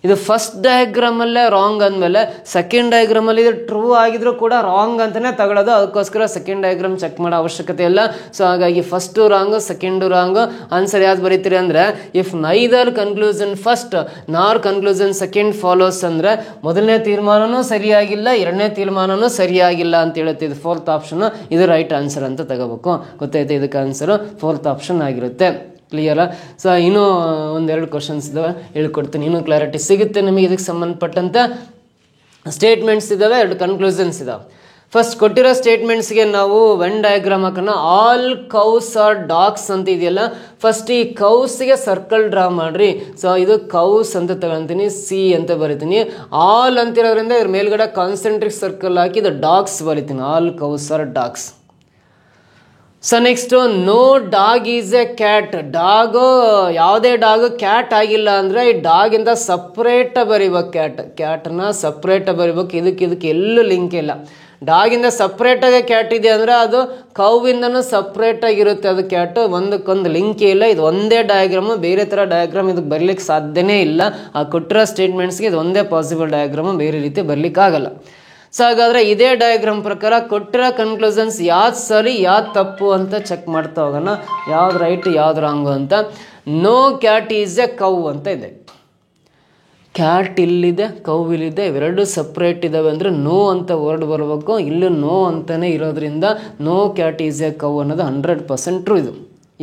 ಇದು ಫಸ್ಟ್ ಡಯಾಗ್ರಾಮಲ್ಲೇ ರಾಂಗ್ ಅಂದಮೇಲೆ ಸೆಕೆಂಡ್ ಡಯಾಗ್ರಾಮಲ್ಲಿ ಇದು ಟ್ರೂ ಆಗಿದ್ರೂ ಕೂಡ ರಾಂಗ್ ಅಂತಲೇ ತಗೊಳ್ಳೋದು. ಅದಕ್ಕೋಸ್ಕರ ಸೆಕೆಂಡ್ ಡಯಾಗ್ರಾಮ್ ಚೆಕ್ ಮಾಡೋ ಅವಶ್ಯಕತೆ ಇಲ್ಲ. ಸೊ ಹಾಗಾಗಿ first wrong, second wrong. Answer ಯಾವ್ದು ಬರೀತೀರಿ ಅಂದರೆ ಇಫ್ ನೈದರ್ ಕನ್ಕ್ಲೂಷನ್ ಫಸ್ಟ್ ನಾರ್ ಕನ್ಕ್ಲೂಷನ್ ಸೆಕೆಂಡ್ ಫಾಲೋಸ್ ಅಂದರೆ ಮೊದಲನೇ ತೀರ್ಮಾನನೂ ಸರಿಯಾಗಿಲ್ಲ, ಎರಡನೇ ತೀರ್ಮಾನನೂ ಸರಿಯಾಗಿಲ್ಲ ಅಂತ ಹೇಳುತ್ತೆ. ಇದು ಫೋರ್ತ್ ಆಪ್ಷನ್, ಇದು ರೈಟ್ ಆನ್ಸರ್ ಅಂತ ತಗೋಬೇಕು. ಗೊತ್ತಾಯ್ತು, ಇದಕ್ಕೆ ಆನ್ಸರು ಫೋರ್ತ್ ಆಪ್ಷನ್ ಆಗಿರುತ್ತೆ. ಕ್ಲಿಯರಾ? ಸೊ ಇನ್ನೂ ಒಂದೆರಡು ಕ್ವಶನ್ಸ್ ಇದ್ದಾವೆ, ಹೇಳ್ಕೊಡ್ತೀನಿ. ಇನ್ನೂ ಕ್ಲಾರಿಟಿ ಸಿಗುತ್ತೆ ನಿಮಗೆ. ಇದಕ್ಕೆ ಸಂಬಂಧಪಟ್ಟಂತೆ ಸ್ಟೇಟ್ಮೆಂಟ್ಸ್ ಇದ್ದಾವೆ, 2 ಕನ್ಕ್ಲೂಷನ್ಸ್ ಇದ್ದಾವೆ. ಫಸ್ಟ್ ಕೊಟ್ಟಿರೋ ಸ್ಟೇಟ್ಮೆಂಟ್ಸ್ಗೆ ನಾವು ವೆನ್ ಡಯಾಗ್ರಾಮ್ ಹಾಕೋಣ. ಆಲ್ ಕೌಸ್ ಆರ್ ಡಾಗ್ಸ್ ಅಂತ ಇದೆಯಲ್ಲ, ಫಸ್ಟ್ ಈ ಕೌಸ್ಗೆ ಸರ್ಕಲ್ ಡ್ರಾ ಮಾಡಿರಿ. ಸೊ ಇದು ಕೌಸ್ ಅಂತ ತಗೊಳ್ತೀನಿ, ಸಿ ಅಂತ ಬರಿತೀನಿ. ಆಲ್ ಅಂತಿರೋದ್ರಿಂದ ಇದ್ರ ಮೇಲ್ಗಡೆ ಕಾನ್ಸೆಂಟ್ರಿಕ್ ಸರ್ಕಲ್ ಹಾಕಿ ಇದು ಡಾಗ್ಸ್ ಬರಿತೀನಿ. All cows are dogs. So next no dog is a cat. Dog ಯಾವುದೇ ಡಾಗು ಕ್ಯಾಟ್ ಆಗಿಲ್ಲ ಅಂದರೆ ಈ ಡಾಗಿಂದ ಸಪ್ರೇಟ ಬರಿಬೇಕು. ಕ್ಯಾಟನ್ನ ಸಪ್ರೇಟ ಬರಿಬೇಕು. ಇದಕ್ಕೆ ಎಲ್ಲೂ ಲಿಂಕ್ ಇಲ್ಲ. ಡಾಗಿಂದ ಸಪ್ರೇಟಾಗಿ ಕ್ಯಾಟ್ ಇದೆ ಅಂದರೆ ಅದು ಕೌವಿಂದನೂ ಸಪ್ರೇಟಾಗಿರುತ್ತೆ. ಅದು ಕ್ಯಾಟು ಒಂದಕ್ಕೊಂದು ಲಿಂಕೇ ಇಲ್ಲ. ಇದು ಒಂದೇ ಡಯಾಗ್ರಾಮು, ಬೇರೆ ಥರ ಡಯಾಗ್ರಾಮ್ ಇದಕ್ಕೆ ಬರಲಿಕ್ಕೆ ಸಾಧ್ಯನೇ ಇಲ್ಲ. ಆ ಕೊಟ್ಟಿರೋ ಸ್ಟೇಟ್ಮೆಂಟ್ಸ್ಗೆ ಇದು ಒಂದೇ ಪಾಸಿಬಲ್ ಡಯಾಗ್ರಾಮು, ಬೇರೆ ರೀತಿ ಬರಲಿಕ್ಕಾಗಲ್ಲ. ಸೊ ಹಾಗಾದರೆ ಇದೇ ಡಯಾಗ್ರಾಮ್ ಪ್ರಕಾರ ಕೊಟ್ಟಿರೋ ಕನ್ಕ್ಲೂಷನ್ಸ್ ಯಾವ್ದು ಸರಿ ಯಾವ್ದು ತಪ್ಪು ಅಂತ ಚೆಕ್ ಮಾಡ್ತಾ ಹೋಗೋಣ. ಯಾವ್ದು ರೈಟ್ ಯಾವ್ದು ರಾಂಗು ಅಂತ. No cat is a cow ಅಂತ ಇದೆ. ಕ್ಯಾಟ್ ಇಲ್ಲಿದೆ, ಕೌ ಇಲ್ಲಿದೆ, ಇವೆರಡು ಸಪ್ರೇಟ್ ಇದ್ದಾವೆ ಅಂದರೆ ನೋ ಅಂತ ವರ್ಡ್ ಬರಬೇಕು. ಇಲ್ಲೂ ನೋ ಅಂತಲೇ ಇರೋದ್ರಿಂದ no cat is a cow ಅನ್ನೋದು 100% ಟ್ರೂ. ಇದು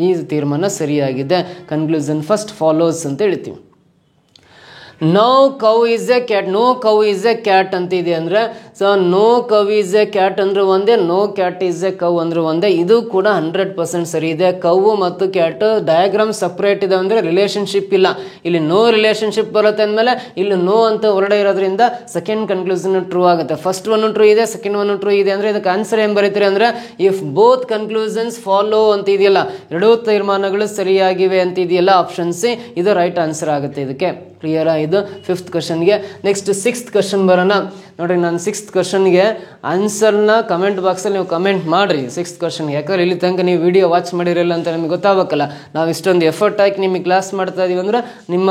ಈ ತೀರ್ಮಾನ ಸರಿಯಾಗಿದೆ. ಕನ್ಕ್ಲೂಷನ್ ಫಸ್ಟ್ ಫಾಲೋಸ್ ಅಂತ ಹೇಳ್ತೀವಿ. No cow is a cat, no cow is a cat ಅಂತ ಇದೆ ಅಂದರೆ, so no cow is a cat ಅಂದ್ರೆ ಒಂದೇ, no cat is a cow ಅಂದ್ರೆ ಒಂದೇ. ಇದು ಕೂಡ 100% ಸರಿ ಇದೆ. ಕೌವು ಮತ್ತು ಕ್ಯಾಟ್ ಡಯಾಗ್ರಾಮ್ ಸಪ್ರೇಟ್ ಇದೆ ಅಂದರೆ ರಿಲೇಷನ್ಶಿಪ್ ಇಲ್ಲ. ಇಲ್ಲಿ ನೋ ರಿಲೇಷನ್ಶಿಪ್ ಬರುತ್ತೆ ಅಂದಮೇಲೆ ಇಲ್ಲಿ ನೋ ಅಂತ ಹೊರಡೆ ಇರೋದ್ರಿಂದ ಸೆಕೆಂಡ್ ಕನ್ಕ್ಲೂಷನ್ ಟ್ರೂ ಆಗುತ್ತೆ. ಫಸ್ಟ್ ಒನ್ ಟ್ರೂ ಇದೆ, ಸೆಕೆಂಡ್ ಒನ್ ಟ್ರೂ ಇದೆ ಅಂದರೆ ಇದಕ್ಕೆ ಆನ್ಸರ್ ಏನು ಬರೀತೀರಿ ಅಂದರೆ ಇಫ್ ಬೋತ್ ಕನ್ಕ್ಲೂಷನ್ಸ್ ಫಾಲೋ ಅಂತ ಇದೆಯಲ್ಲ, ಎರಡೂ ತೀರ್ಮಾನಗಳು ಸರಿಯಾಗಿವೆ ಅಂತ ಇದೆಯಲ್ಲ, ಆಪ್ಷನ್ ಸಿ, ಇದು ರೈಟ್ ಆನ್ಸರ್ ಆಗುತ್ತೆ ಇದಕ್ಕೆ. ಕ್ಲಿಯರಾ? ಇದು 5th ಕ್ವಶನ್ಗೆ. ನೆಕ್ಸ್ಟ್ 6th ಕ್ವಶನ್ ಬರೋಣ. ನೋಡಿರಿ, ನಾನು 6th ಕ್ವಶನ್ಗೆ ಆನ್ಸರ್ನ ಕಮೆಂಟ್ ಬಾಕ್ಸಲ್ಲಿ ನೀವು ಕಮೆಂಟ್ ಮಾಡಿರಿ 6th ಕ್ವಶನ್ಗೆ. ಯಾಕಂದ್ರೆ ಇಲ್ಲಿ ತನಕ ನೀವು ವಿಡಿಯೋ ವಾಚ್ ಮಾಡಿರಲ್ಲ ಅಂತ ನಿಮಗೆ ಗೊತ್ತಾಗಬೇಕಲ್ಲ. ನಾವು ಇಷ್ಟೊಂದು ಎಫರ್ಟ್ ಹಾಕಿ ನಿಮಗೆ ಕ್ಲಾಸ್ ಮಾಡ್ತಾ ಇದೀವಿ ಅಂದರೆ ನಿಮ್ಮ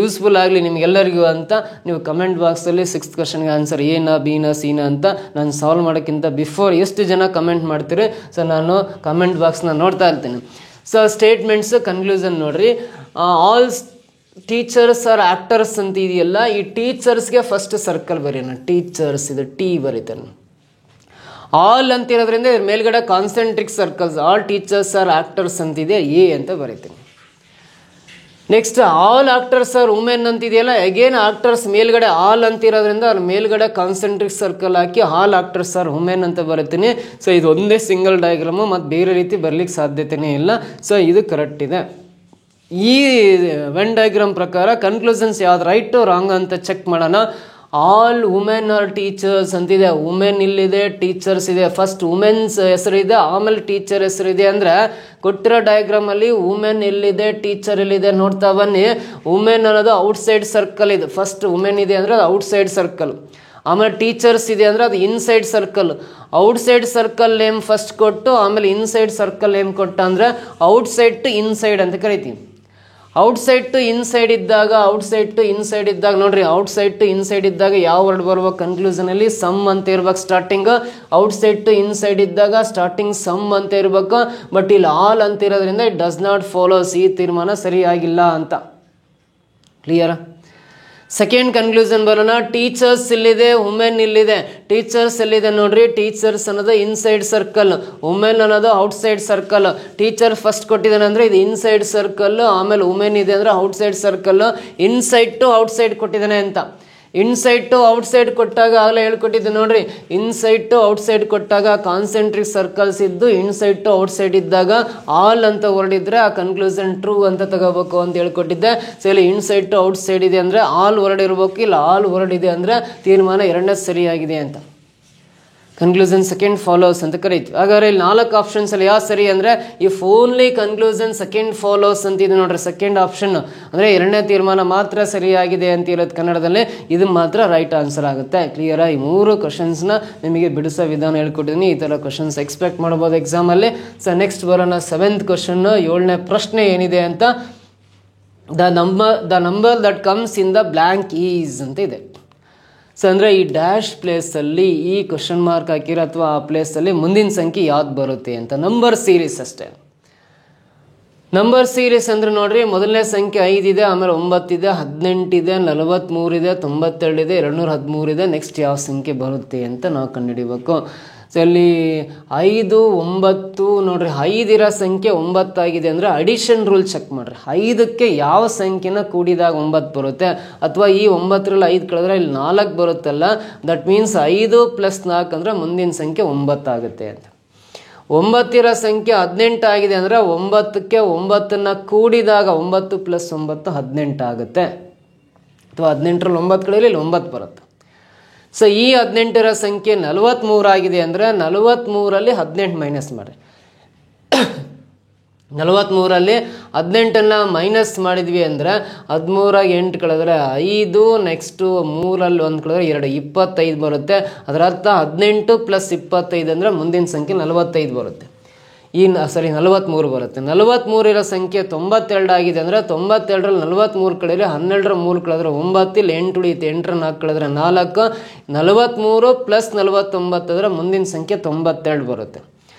ಯೂಸ್ಫುಲ್ ಆಗಲಿ ನಿಮಗೆಲ್ಲರಿಗೂ ಅಂತ ನೀವು ಕಮೆಂಟ್ ಬಾಕ್ಸಲ್ಲಿ 6th ಕ್ವಶನ್ಗೆ ಆನ್ಸರ್ ಎನಾ ಬಿನಾ ಸಿನಾ ಅಂತ ನಾನು ಸಾಲ್ವ್ ಮಾಡೋಕ್ಕಿಂತ ಬಿಫೋರ್ ಎಷ್ಟು ಜನ ಕಮೆಂಟ್ ಮಾಡ್ತೀರಿ, ಸೊ ನಾನು ಕಮೆಂಟ್ ಬಾಕ್ಸ್ನ ನೋಡ್ತಾ ಇರ್ತೀನಿ. ಸೊ ಸ್ಟೇಟ್ಮೆಂಟ್ಸ್ ಕನ್ಕ್ಲೂಷನ್ ನೋಡ್ರಿ. ಆಲ್ ಟೀಚರ್ಸ್ ಆರ್ ಆಕ್ಟರ್ಸ್ ಅಂತ ಇದೆಯಲ್ಲ, ಈ ಟೀಚರ್ಸ್ಗೆ ಫಸ್ಟ್ ಸರ್ಕಲ್ ಬರೀನ, ಟೀಚರ್ಸ್ ಇದು ಟಿ ಬರೀತಾನೆ. ಆಲ್ ಅಂತ ಇರೋದ್ರಿಂದ ಇದ್ರ ಮೇಲ್ಗಡೆ concentric circles, all teachers are actors ಅಂತಿದೆ, ಎ ಅಂತ ಬರೀತೀನಿ. Next all actors are women ಅಂತಿದೆಯಲ್ಲ, ಅಗೇನ್ ಆಕ್ಟರ್ಸ್ ಮೇಲ್ಗಡೆ ಆಲ್ ಅಂತಿರೋದ್ರಿಂದ ಅವ್ರ ಮೇಲ್ಗಡೆ ಕಾನ್ಸೆಂಟ್ರಿಕ್ ಸರ್ಕಲ್ ಹಾಕಿ ಆಲ್ ಆಕ್ಟರ್ಸ್ ಆರ್ ವುಮೆನ್ ಅಂತ ಬರೀತೀನಿ. ಸೊ ಇದು ಒಂದೇ ಸಿಂಗಲ್ ಡಯಾಗ್ರಾಮು, ಮತ್ತು ಬೇರೆ ರೀತಿ ಬರ್ಲಿಕ್ಕೆ ಸಾಧ್ಯತೆಯೇ ಇಲ್ಲ. ಸೊ ಇದು ಕರೆಕ್ಟ್ ಇದೆ. ಈ ವೆನ್ ಡಯಾಗ್ರಾಮ್ ಪ್ರಕಾರ ಕನ್ಕ್ಲೂಷನ್ಸ್ ಯಾವ್ದು ರೈಟ್ ರಾಂಗ್ ಅಂತ ಚೆಕ್ ಮಾಡೋಣ. ಆಲ್ ವುಮೆನ್ ಆರ್ ಟೀಚರ್ಸ್ ಅಂತಿದೆ, ವುಮೆನ್ ಇಲ್ಲಿದೆ, ಟೀಚರ್ಸ್ ಇದೆ. ಫಸ್ಟ್ ವುಮೆನ್ಸ್ ಹೆಸರಿದೆ, ಆಮೇಲೆ ಟೀಚರ್ ಹೆಸರಿದೆ. ಅಂದರೆ ಕೊಟ್ಟಿರೋ ಡಯಾಗ್ರಾಮಲ್ಲಿ ವುಮೆನ್ ಎಲ್ಲಿದೆ, ಟೀಚರ್ ಎಲ್ಲಿದೆ ನೋಡ್ತಾ ಬನ್ನಿ. ವುಮೆನ್ ಅನ್ನೋದು ಔಟ್ಸೈಡ್ ಸರ್ಕಲ್ ಇದೆ. ಫಸ್ಟ್ ವುಮೆನ್ ಇದೆ ಅಂದರೆ ಅದು ಔಟ್ಸೈಡ್ ಸರ್ಕಲ್. ಆಮೇಲೆ ಟೀಚರ್ಸ್ ಇದೆ ಅಂದರೆ ಅದು inside circle. Outside circle name first ಕೊಟ್ಟು ಆಮೇಲೆ ಇನ್ಸೈಡ್ ಸರ್ಕಲ್ ನೇಮ್ ಕೊಟ್ಟ ಅಂದರೆ ಔಟ್ಸೈಡ್ ಟು ಇನ್ಸೈಡ್ ಅಂತ ಕರಿತೀವಿ. ಔಟ್ಸೈಡ್ ಟು ಇನ್ಸೈಡ್ ಇದ್ದಾಗ, ಔಟ್ಸೈಡ್ ಟು ಇನ್ಸೈಡ್ ಇದ್ದಾಗ ನೋಡ್ರಿ, ಔಟ್ಸೈಡ್ ಟು ಇನ್ಸೈಡ್ ಇದ್ದಾಗ ಯಾವ ವರ್ಡ್ ಬರ್ಬೇಕು ಕನ್ಕ್ಲೂಷನಲ್ಲಿ? ಸಮ್ ಅಂತ ಇರ್ಬೇಕು ಸ್ಟಾರ್ಟಿಂಗ್. ಔಟ್ಸೈಡ್ ಟು ಇನ್ಸೈಡ್ ಇದ್ದಾಗ ಸ್ಟಾರ್ಟಿಂಗ್ ಸಮ್ ಅಂತ ಇರಬೇಕು. ಬಟ್ ಇಲ್ಲಿ ಆಲ್ ಅಂತ ಇರೋದ್ರಿಂದ ಇಟ್ ಡಸ್ ನಾಟ್ ಫಾಲೋಸ್, ಈ ತೀರ್ಮಾನ ಸರಿಯಾಗಿಲ್ಲ ಅಂತ. ಕ್ಲಿಯರ್? ಸೆಕೆಂಡ್ ಕನ್ಕ್ಲೂಷನ್ ಬರೋಣ. ಟೀಚರ್ಸ್ ಇಲ್ಲಿದೆ, ವುಮೆನ್ ಇಲ್ಲಿದೆ. ಟೀಚರ್ಸ್ ಎಲ್ಲಿದೆ ನೋಡ್ರಿ, ಟೀಚರ್ಸ್ ಅನ್ನೋದು ಇನ್ಸೈಡ್ ಸರ್ಕಲ್, ವುಮೆನ್ ಅನ್ನೋದು ಔಟ್ಸೈಡ್ ಸರ್ಕಲ್. ಟೀಚರ್ ಫಸ್ಟ್ ಕೊಟ್ಟಿದ್ದಾನೆ ಅಂದರೆ ಇದು ಇನ್ಸೈಡ್ ಸರ್ಕಲ್, ಆಮೇಲೆ ವುಮೆನ್ ಇದೆ ಅಂದರೆ outside circle. Inside to outside ಕೊಟ್ಟಿದ್ದಾನೆ ಅಂತ. ಇನ್ಸೈಡ್ ಟು ಔಟ್ಸೈಡ್ ಕೊಟ್ಟಾಗ ಆಗಲೇ ಹೇಳ್ಕೊಟ್ಟಿದ್ದೆ ನೋಡ್ರಿ, ಇನ್ಸೈಡ್ ಟು ಔಟ್ಸೈಡ್ ಕೊಟ್ಟಾಗ ಕಾನ್ಸೆಂಟ್ರಿಕ್ ಸರ್ಕಲ್ಸ್ ಇದ್ದು, ಇನ್ಸೈಡ್ ಟು ಔಟ್ಸೈಡ್ ಇದ್ದಾಗ ಆಲ್ ಅಂತ ಹೊರಡಿದ್ರೆ ಆ ಕನ್ಕ್ಲೂಷನ್ ಟ್ರೂ ಅಂತ ತಗೋಬೇಕು ಅಂತ ಹೇಳ್ಕೊಟ್ಟಿದ್ದೆ. ಸೊ ಇಲ್ಲಿ ಇನ್ಸೈಡ್ ಟು ಔಟ್ಸೈಡ್ ಇದೆ ಅಂದರೆ ಆಲ್ ವರ್ಡ್ ಇರಬೇಕು, ಇಲ್ಲ ಆಲ್ ವರ್ಡ್ ಇದೆ ಅಂದರೆ ತೀರ್ಮಾನ ಎರಡನೇ ಸರಿಯಾಗಿದೆ ಅಂತ. ಕನ್ಕ್ಲೂಷನ್ ಸೆಕೆಂಡ್ ಫಾಲೋಸ್ ಅಂತ ಕರೀತೀವಿ. ಹಾಗಾದ್ರೆ ಇಲ್ಲಿ 4 ಆಪ್ಷನ್ಸ್ ಅಲ್ಲಿ ಯಾವ ಸರಿ ಅಂದರೆ if only conclusion second follows ಅಂತ ಇದೆ ನೋಡ್ರಿ, ಸೆಕೆಂಡ್ ಆಪ್ಷನ್ ಅಂದರೆ ಎರಡನೇ ತೀರ್ಮಾನ ಮಾತ್ರ ಸರಿಯಾಗಿದೆ ಅಂತ ಇರೋದು ಕನ್ನಡದಲ್ಲಿ, ಇದು ಮಾತ್ರ ರೈಟ್ ಆನ್ಸರ್ ಆಗುತ್ತೆ. ಕ್ಲಿಯರಾ? ಈ 3 ಕ್ವಶನ್ಸ್ನ ನಿಮಗೆ ಬಿಡಿಸೋ ವಿಧಾನ ಹೇಳ್ಕೊಟ್ಟಿದ್ದೀನಿ. ಈ ಥರ ಕ್ವಶನ್ಸ್ ಎಕ್ಸ್ಪೆಕ್ಟ್ ಮಾಡ್ಬೋದು ಎಕ್ಸಾಮಲ್ಲಿ. ಸೊ ನೆಕ್ಸ್ಟ್ ಬರೋಣ 7th ಕ್ವಶನ್, 7ನೇ ಪ್ರಶ್ನೆ ಏನಿದೆ ಅಂತ. The number that comes in the blank is ಅಂತ ಇದೆ. ಸೊ ಅಂದರೆ ಈ ಡ್ಯಾಶ್ ಪ್ಲೇಸಲ್ಲಿ ಈ ಕ್ವಶನ್ ಮಾರ್ಕ್ ಹಾಕಿರೋ ಅಥವಾ ಆ ಪ್ಲೇಸಲ್ಲಿ ಮುಂದಿನ ಸಂಖ್ಯೆ ಯಾವ್ದು ಬರುತ್ತೆ ಅಂತ. ನಂಬರ್ ಸೀರೀಸ್ ಅಷ್ಟೇ. ನಂಬರ್ ಸೀರೀಸ್ ಅಂದರೆ ನೋಡ್ರಿ, ಮೊದಲನೇ ಸಂಖ್ಯೆ 5 ಇದೆ, ಆಮೇಲೆ 9 ಇದೆ, 18 ಇದೆ, 43 ಇದೆ, 92 ಇದೆ, 213 ಇದೆ. ನೆಕ್ಸ್ಟ್ ಯಾವ ಸಂಖ್ಯೆ ಬರುತ್ತೆ ಅಂತ ನಾವು ಕಂಡುಹಿಡಿಬೇಕು. ಸೊ ಅಲ್ಲಿ 5, 9 ನೋಡ್ರಿ, 5 ಇರೋ ಸಂಖ್ಯೆ 9 ಆಗಿದೆ ಅಂದರೆ ಅಡಿಷನ್ ರೂಲ್ ಚೆಕ್ ಮಾಡ್ರಿ. 5ಕ್ಕೆ ಯಾವ ಸಂಖ್ಯೆನ ಕೂಡಿದಾಗ 9 ಬರುತ್ತೆ, ಅಥವಾ ಈ 9ರಲ್ಲಿ 5 ಕಳೆದ್ರೆ ಇಲ್ಲಿ 4 ಬರುತ್ತಲ್ಲ, ದಟ್ ಮೀನ್ಸ್ 5 + 4 ಅಂದರೆ ಮುಂದಿನ ಸಂಖ್ಯೆ 9 ಆಗುತ್ತೆ ಅಂತ. 9 ಇರೋ ಸಂಖ್ಯೆ 18 ಆಗಿದೆ ಅಂದರೆ 9ಕ್ಕೆ 9ನ್ನ ಕೂಡಿದಾಗ 9 + 9 18 ಆಗುತ್ತೆ, ಅಥವಾ 18ರಲ್ಲಿ 9 ಕಳೆದ್ರೆ ಇಲ್ಲಿ 9 ಬರುತ್ತೆ. ಸೊ ಈ 18 ಇರೋ ಸಂಖ್ಯೆ 43 ಆಗಿದೆ ಅಂದರೆ 43ರಲ್ಲಿ 18 ಮೈನಸ್ ಮಾಡಿ. 43ರಲ್ಲಿ 18ನ್ನು ಮೈನಸ್ ಮಾಡಿದ್ವಿ ಅಂದರೆ 13 8 ಕಳೆದ್ರೆ 5, ನೆಕ್ಸ್ಟು 3ರಲ್ಲಿ 1 ಕಳೆದ್ರೆ 2, 25 ಬರುತ್ತೆ. ಅದರ ಅರ್ಥ 18 + 25 ಅಂದರೆ ಮುಂದಿನ ಸಂಖ್ಯೆ 45 ಬರುತ್ತೆ. 43 ಬರುತ್ತೆ. 43 ಇರೋ ಸಂಖ್ಯೆ 92 ಆಗಿದೆ ಅಂದರೆ 92ರಲ್ಲಿ 43 ಕಳೆದ್ರೆ 12ರ 3 ಕಳೆದ್ರೆ 9, ಇಲ್ಲಿ 8 ಉಳಿಯುತ್ತೆ, 8ರ 4 ಕಳೆದ್ರೆ 4, 43 + 49 ಅಂದರೆ ಮುಂದಿನ ಸಂಖ್ಯೆ 92 ಬರುತ್ತೆ.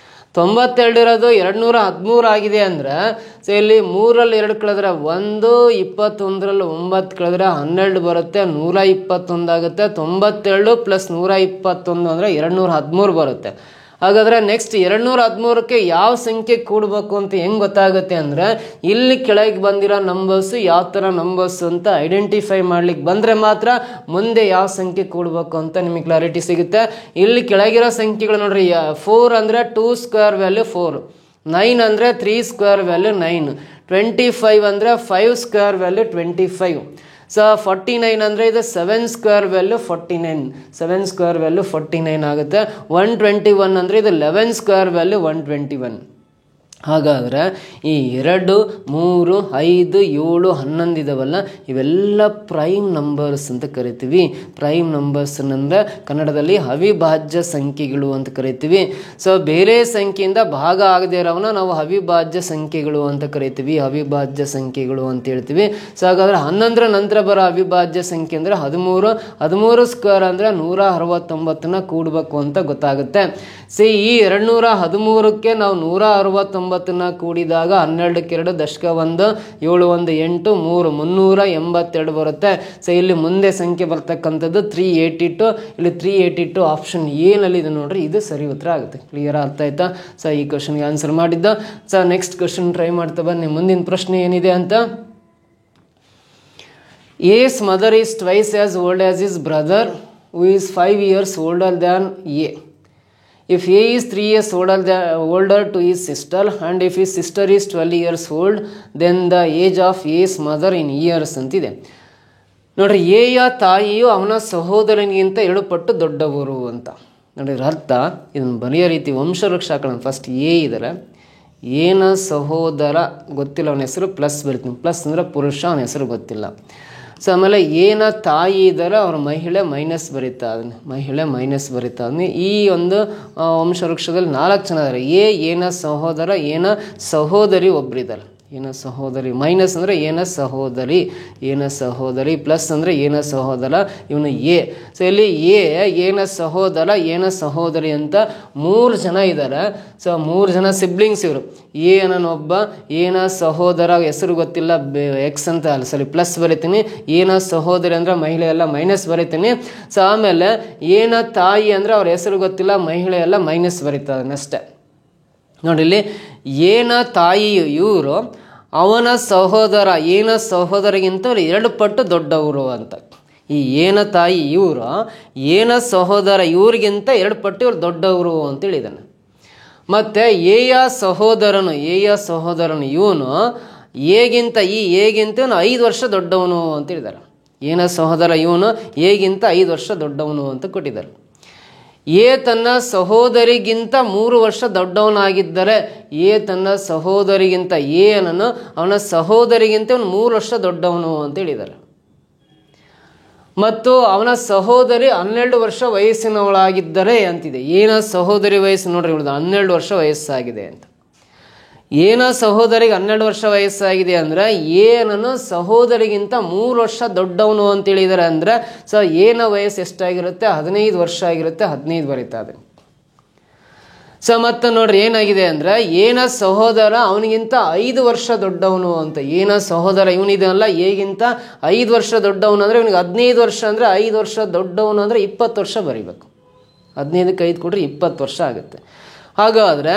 92 ಇರೋದು 213 ಆಗಿದೆ ಅಂದರೆ ಸೊ ಇಲ್ಲಿ 3ರಲ್ಲಿ 2 ಕಳೆದ್ರೆ 1, 21ರಲ್ಲಿ 9 ಕಳೆದ್ರೆ 12 ಬರುತ್ತೆ, 121 ಆಗುತ್ತೆ. 92 + 121 ಅಂದರೆ 213 ಬರುತ್ತೆ. ಹಾಗಾದರೆ ನೆಕ್ಸ್ಟ್ 213ಕ್ಕೆ ಯಾವ ಸಂಖ್ಯೆ ಕೂಡಬೇಕು ಅಂತ ಹೆಂಗೆ ಗೊತ್ತಾಗುತ್ತೆ ಅಂದರೆ, ಇಲ್ಲಿ ಕೆಳಗೆ ಬಂದಿರೋ ನಂಬರ್ಸು ಯಾವ ಥರ ನಂಬರ್ಸು ಅಂತ ಐಡೆಂಟಿಫೈ ಮಾಡ್ಲಿಕ್ಕೆ ಬಂದರೆ ಮಾತ್ರ ಮುಂದೆ ಯಾವ ಸಂಖ್ಯೆ ಕೂಡಬೇಕು ಅಂತ ನಿಮಗೆ ಕ್ಲಾರಿಟಿ ಸಿಗುತ್ತೆ. ಇಲ್ಲಿ ಕೆಳಗಿರೋ ಸಂಖ್ಯೆಗಳು ನೋಡ್ರಿ, 4 ಅಂದರೆ 2 ಸ್ಕ್ವೇರ್ ವ್ಯಾಲ್ಯೂ 4, 9 ಅಂದರೆ 3 ಸ್ಕ್ವೇರ್ ವ್ಯಾಲ್ಯೂ 9, 25 ಅಂದರೆ 5 ಸ್ಕ್ವೇರ್ ವ್ಯಾಲ್ಯೂ 25. ಸೊ 49 ಅಂದರೆ ಇದು 7 ಸ್ಕ್ವೇರ್ ವ್ಯಾಲ್ಯೂ 49, 7 ಸ್ಕ್ವೇರ್ ವ್ಯಾಲ್ಯೂ 49 ಆಗುತ್ತೆ. 121 ಅಂದರೆ ಇದು 11 ಸ್ಕ್ವೇರ್ ವ್ಯಾಲ್ಯೂ 121. ಹಾಗಾದರೆ ಈ 2, 3, 5, 7, 11 ಇದಾವಲ್ಲ, ಇವೆಲ್ಲ ಪ್ರೈಮ್ ನಂಬರ್ಸ್ ಅಂತ ಕರಿತೀವಿ. ಪ್ರೈಮ್ ನಂಬರ್ಸ್ ಅಂದರೆ ಕನ್ನಡದಲ್ಲಿ ಅವಿಭಾಜ್ಯ ಸಂಖ್ಯೆಗಳು ಅಂತ ಕರಿತೀವಿ. ಸೊ ಬೇರೆ ಸಂಖ್ಯೆಯಿಂದ ಭಾಗ ಆಗದೆ ಇರೋವನ್ನ ನಾವು ಅವಿಭಾಜ್ಯ ಸಂಖ್ಯೆಗಳು ಅಂತ ಕರಿತೀವಿ, ಅವಿಭಾಜ್ಯ ಸಂಖ್ಯೆಗಳು ಅಂತ ಹೇಳ್ತೀವಿ. ಸೊ ಹಾಗಾದರೆ 11ರ ನಂತರ ಬರೋ ಅವಿಭಾಜ್ಯ ಸಂಖ್ಯೆ ಅಂದರೆ 13, 13 ಸ್ಕ್ವೇರ್ ಅಂದರೆ 169ನ ಕೂಡಬೇಕು ಅಂತ ಗೊತ್ತಾಗುತ್ತೆ. ಸೊ ಈ 213ಕ್ಕೆ ನಾವು 169 9ನ್ನ ಕೂಡಿದಾಗ 12 ದಶಕ 1 7 1 8 3 382 ಬರುತ್ತೆ. ಸೊ ಇಲ್ಲಿ ಮುಂದೆ ಸಂಖ್ಯೆ ಬರ್ತಕ್ಕಂಥದ್ದು 382. ಇಲ್ಲಿ 382 ಆಪ್ಷನ್ ಎನಲ್ಲಿ ಇದೆ ನೋಡ್ರಿ, ಇದು ಸರಿ ಉತ್ತರ ಆಗುತ್ತೆ. ಕ್ಲಿಯರ್ ಅರ್ಥ ಆಯ್ತಾ? ಸೊ ಈ ಕ್ವಶನ್ಗೆ ಆನ್ಸರ್ ಮಾಡಿದ್ದ. ಸೊ ನೆಕ್ಸ್ಟ್ ಕ್ವಶನ್ ಟ್ರೈ ಮಾಡ್ತಾ ಬನ್ನಿ. ಮುಂದಿನ ಪ್ರಶ್ನೆ ಏನಿದೆ ಅಂತ, A's mother is twice as old as his brother who is 5 years older than A. If A is 3 years older to his sister and if his sister is 12 years old, then the age of A's mother in years ಅಂತಿದೆ ನೋಡ್ರಿ. ಎಯ ತಾಯಿಯು ಅವನ ಸಹೋದರನಿಗಿಂತ 2 ಪಟ್ಟು ದೊಡ್ಡವರು ಅಂತ ನೋಡ್ರಿ. ಅರ್ಥ ಇದನ್ನು ಬರೆಯೋ ರೀತಿ ವಂಶವೃಕ್ಷ ಹಾಕೋಣ. ಫಸ್ಟ್ ಎ ಇದ್ದಾರೆ, ಏನ ಸಹೋದರ ಗೊತ್ತಿಲ್ಲ, ಅವನ ಹೆಸರು ಪ್ಲಸ್ ಬರಿತೀನಿ. ಪ್ಲಸ್ ಅಂದರೆ ಪುರುಷ, ಅವನ ಹೆಸರು ಗೊತ್ತಿಲ್ಲ. ಸೊ ಆಮೇಲೆ ಏನ ತಾಯಿ ಇದ್ದಾರೆ, ಅವ್ರ ಮಹಿಳೆ ಮೈನಸ್ ಬರೀತಾ ಅದನ್ನ. ಈ ಒಂದು ವಂಶವೃಕ್ಷದಲ್ಲಿ 4 ಜನ ಇದ್ದಾರೆ. ಏನ ಸಹೋದರ, ಏನ ಸಹೋದರಿ ಒಬ್ಬರಿದ್ದಾರೆ. ಏನ ಸಹೋದರಿ ಮೈನಸ್ ಅಂದರೆ ಏನ ಸಹೋದರಿ ಪ್ಲಸ್ ಅಂದರೆ ಏನ ಸಹೋದರ, ಇವನು ಎ. ಸೊ ಇಲ್ಲಿ ಏನ ಸಹೋದರ ಏನ ಸಹೋದರಿ ಅಂತ 3 ಜನ ಇದ್ದಾರೆ. ಸೊ 3 ಜನ ಸಿಬ್ಲಿಂಗ್ಸ್ ಇವರು. ಏನೊಬ್ಬ ಏನ ಸಹೋದರ ಹೆಸರು ಗೊತ್ತಿಲ್ಲ, ಎಕ್ಸ್ ಅಂತ ಅಲ್ಲ, ಸರಿ ಪ್ಲಸ್ ಬರಿತೀನಿ. ಏನ ಸಹೋದರಿ ಅಂದರೆ ಮಹಿಳೆ ಎಲ್ಲ ಮೈನಸ್ ಬರಿತೀನಿ. ಸೊ ಆಮೇಲೆ ಏನ ತಾಯಿ ಅಂದರೆ ಅವ್ರ ಹೆಸರು ಗೊತ್ತಿಲ್ಲ, ಮಹಿಳೆ ಎಲ್ಲ ಮೈನಸ್ ಬರೀತಾರೆ ಅಷ್ಟೇ ನೋಡಿ. ಇಲ್ಲಿ ಏನ ತಾಯಿ ಇವರು ಅವನ ಸಹೋದರ ಏನ ಸಹೋದರಿಗಿಂತ 2 ಪಟ್ಟು ದೊಡ್ಡವರು ಅಂತ. ಈ ಏನ ತಾಯಿ ಇವರು ಏನ ಸಹೋದರ ಇವ್ರಿಗಿಂತ 2 ಪಟ್ಟು ಇವ್ರು ದೊಡ್ಡವರು ಅಂತೇಳಿದಾನೆ. ಮತ್ತು ಏಯ ಸಹೋದರನು ಇವನು ಏಗಿಂತ 5 ವರ್ಷ ದೊಡ್ಡವನು ಅಂತೇಳಿದ್ದಾರೆ. ಏನ ಸಹೋದರ ಇವನು ಏಗಿಂತ 5 ವರ್ಷ ದೊಡ್ಡವನು ಅಂತ ಕೊಟ್ಟಿದ್ದಾರೆ. ಎ ತನ್ನ ಸಹೋದರಿಗಿಂತ 3 ವರ್ಷ ದೊಡ್ಡವನಾಗಿದ್ದರೆ, ತನ್ನ ಸಹೋದರಿಗಿಂತ ಏನನ್ನು ಅವನ ಸಹೋದರಿಗಿಂತ 3 ವರ್ಷ ದೊಡ್ಡವನು ಅಂತ ಹೇಳಿದ್ದಾರೆ. ಮತ್ತು ಅವನ ಸಹೋದರಿ 12 ವರ್ಷ ವಯಸ್ಸಿನವಳಾಗಿದ್ದರೆ ಅಂತಿದೆ. ಏನ ಸಹೋದರಿ ವಯಸ್ಸು ನೋಡ್ರಿ, 12 ವರ್ಷ ವಯಸ್ಸಾಗಿದೆ ಅಂತ. ಏನ ಸಹೋದರಿಗೆ 12 ವರ್ಷ ವಯಸ್ಸಾಗಿದೆ ಅಂದರೆ ಏನನ್ನು ಸಹೋದರಿಗಿಂತ 3 ವರ್ಷ ದೊಡ್ಡವನು ಅಂತೇಳಿದ್ದಾರೆ. ಅಂದರೆ ಸೊ ಏನ ವಯಸ್ಸು ಎಷ್ಟಾಗಿರುತ್ತೆ, 15 ವರ್ಷ ಆಗಿರುತ್ತೆ, 15 ಬರೀತಾ ಇದೆ. ಸೊ ಮತ್ತೆ ನೋಡ್ರಿ ಏನಾಗಿದೆ ಅಂದರೆ ಏನ ಸಹೋದರ ಅವನಿಗಿಂತ 5 ವರ್ಷ ದೊಡ್ಡವನು ಅಂತ. ಏನ ಸಹೋದರ ಇವನಿದೆಯಲ್ಲ ಏಗಿಂತ 5 ವರ್ಷ ದೊಡ್ಡವನು ಅಂದರೆ ಇವನಿಗೆ 15 ವರ್ಷ ಅಂದರೆ 5 ವರ್ಷ ದೊಡ್ಡವನು ಅಂದರೆ 20 ವರ್ಷ ಬರೀಬೇಕು. 15ಕ್ಕೆ 5 ಕೊಟ್ಟರೆ 20 ವರ್ಷ ಆಗುತ್ತೆ. ಹಾಗಾದರೆ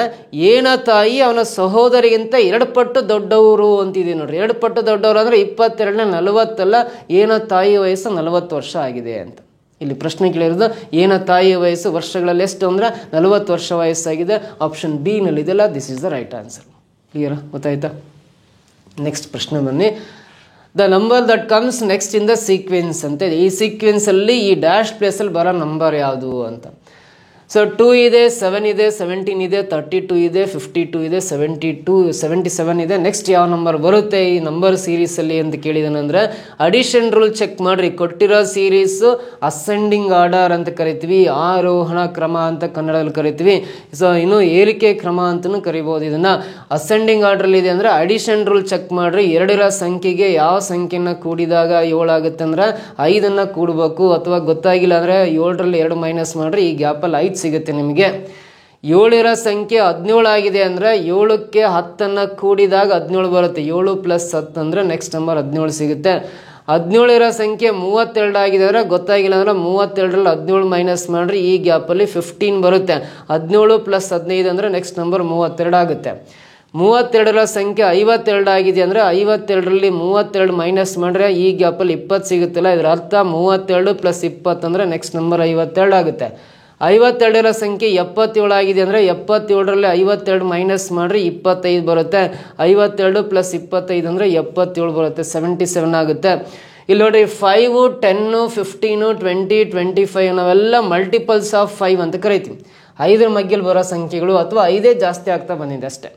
ಏನ ತಾಯಿ ಅವನ ಸಹೋದರಿಗಿಂತ 2 ಪಟ್ಟು ದೊಡ್ಡವರು ಅಂತಿದೆ ನೋಡ್ರಿ. 2 ಪಟ್ಟು ದೊಡ್ಡವರು ಅಂದರೆ 22ನೇ 40 ಅಲ್ಲ, ಏನ ತಾಯಿ ವಯಸ್ಸು 40 ವರ್ಷ ಆಗಿದೆ ಅಂತ. ಇಲ್ಲಿ ಪ್ರಶ್ನೆ ಕೇಳಿರೋದು ಏನ ತಾಯಿಯ ವಯಸ್ಸು ವರ್ಷಗಳಲ್ಲಿ ಎಷ್ಟು ಅಂದರೆ 40 ವರ್ಷ ವಯಸ್ಸಾಗಿದೆ. ಆಪ್ಷನ್ ಬಿ ನಲ್ಲಿದೆಲ್ಲ, this is the right answer. ಕ್ಲಿಯರಾ, ಗೊತ್ತಾಯ್ತಾ? ನೆಕ್ಸ್ಟ್ ಪ್ರಶ್ನೆ ಬನ್ನಿ. The number that comes next in the sequence ಅಂತ. ಈ ಸೀಕ್ವೆನ್ಸಲ್ಲಿ ಈ ಡ್ಯಾಶ್ ಪ್ಲೇಸಲ್ಲಿ ಬರೋ ನಂಬರ್ ಯಾವುದು ಅಂತ. ಸೊ 2 ಇದೆ, 7 ಇದೆ, 17 ಇದೆ, 32 ಇದೆ, 52 ಇದೆ, 77 ಇದೆ. ನೆಕ್ಸ್ಟ್ ಯಾವ ನಂಬರ್ ಬರುತ್ತೆ ಈ ನಂಬರ್ ಸೀರೀಸಲ್ಲಿ ಅಂತ ಕೇಳಿದಾನಂದ್ರೆ ಅಡಿಷನ್ ರೂಲ್ ಚೆಕ್ ಮಾಡಿರಿ. ಕೊಟ್ಟಿರೋ ಸೀರೀಸು ಅಸೆಂಡಿಂಗ್ ಆರ್ಡರ್ ಅಂತ ಕರಿತೀವಿ, ಆರೋಹಣ ಕ್ರಮ ಅಂತ ಕನ್ನಡದಲ್ಲಿ ಕರಿತೀವಿ. ಸೊ ಇನ್ನು ಏರಿಕೆ ಕ್ರಮ ಅಂತಲೂ ಕರಿಬೋದು. ಇದನ್ನು ಅಸೆಂಡಿಂಗ್ ಆರ್ಡ್ರಲ್ಲಿ ಇದೆ ಅಂದರೆ ಅಡಿಷನ್ ರೂಲ್ ಚೆಕ್ ಮಾಡಿರಿ. 2ರ ಸಂಖ್ಯೆಗೆ ಯಾವ ಸಂಖ್ಯೆನ ಕೂಡಿದಾಗ 7 ಆಗುತ್ತೆ ಅಂದರೆ 5ಅನ್ನು ಕೂಡಬೇಕು. ಅಥವಾ ಗೊತ್ತಾಗಿಲ್ಲ ಅಂದರೆ 7ರಲ್ಲಿ 2 ಮೈನಸ್ ಮಾಡಿರಿ, ಈ ಗ್ಯಾಪಲ್ಲಿ 5 ಸಿಗುತ್ತೆ ನಿಮಗೆ. 7ರ ಸಂಖ್ಯೆ 17 ಆಗಿದೆ ಅಂದರೆ 7ಕ್ಕೆ 10ಅನ್ನು ಕೂಡಿದಾಗ 17 ಬರುತ್ತೆ. 7 + 10 ಅಂದರೆ ನೆಕ್ಸ್ಟ್ ನಂಬರ್ 17 ಸಿಗುತ್ತೆ. 17ರ ಸಂಖ್ಯೆ 32 ಆಗಿದೆ ಅಂದರೆ ಗೊತ್ತಾಗಿಲ್ಲ ಅಂದರೆ 32ರಲ್ಲಿ 17 ಮೈನಸ್ ಮಾಡಿರಿ, ಈ ಗ್ಯಾಪಲ್ಲಿ 15 ಬರುತ್ತೆ. 17 + 15 ಅಂದರೆ ನೆಕ್ಸ್ಟ್ ನಂಬರ್ 32 ಆಗುತ್ತೆ. 32ರ ಸಂಖ್ಯೆ 52 ಆಗಿದೆ ಅಂದರೆ 52ರಲ್ಲಿ 32 ಮೈನಸ್ ಮಾಡಿದ್ರೆ ಈ ಗ್ಯಾಪಲ್ಲಿ 20 ಸಿಗುತ್ತಲ್ಲ. ಇದರ ಅರ್ಥ 32 + 20 ಅಂದರೆ ನೆಕ್ಸ್ಟ್ ನಂಬರ್ 52 ಆಗುತ್ತೆ. 52ರ ಸಂಖ್ಯೆ 77 ಆಗಿದೆ ಅಂದರೆ 77ರಲ್ಲಿ 52 ಮೈನಸ್ ಮಾಡಿರಿ 25 ಬರುತ್ತೆ. 52 + 25 ಅಂದರೆ 77 ಬರುತ್ತೆ, 77 ಆಗುತ್ತೆ. ಇಲ್ಲಿ ನೋಡಿರಿ 5, 10, 15, 20, 25 ನಾವೆಲ್ಲ ಮಲ್ಟಿಪಲ್ಸ್ ಆಫ್ 5 ಅಂತ ಕರಿತೀವಿ. 5ರ ಮಧ್ಯದಲ್ಲಿ ಬರೋ ಸಂಖ್ಯೆಗಳು ಅಥವಾ 5 ಜಾಸ್ತಿ ಆಗ್ತಾ ಬಂದಿದೆ ಅಷ್ಟೇ.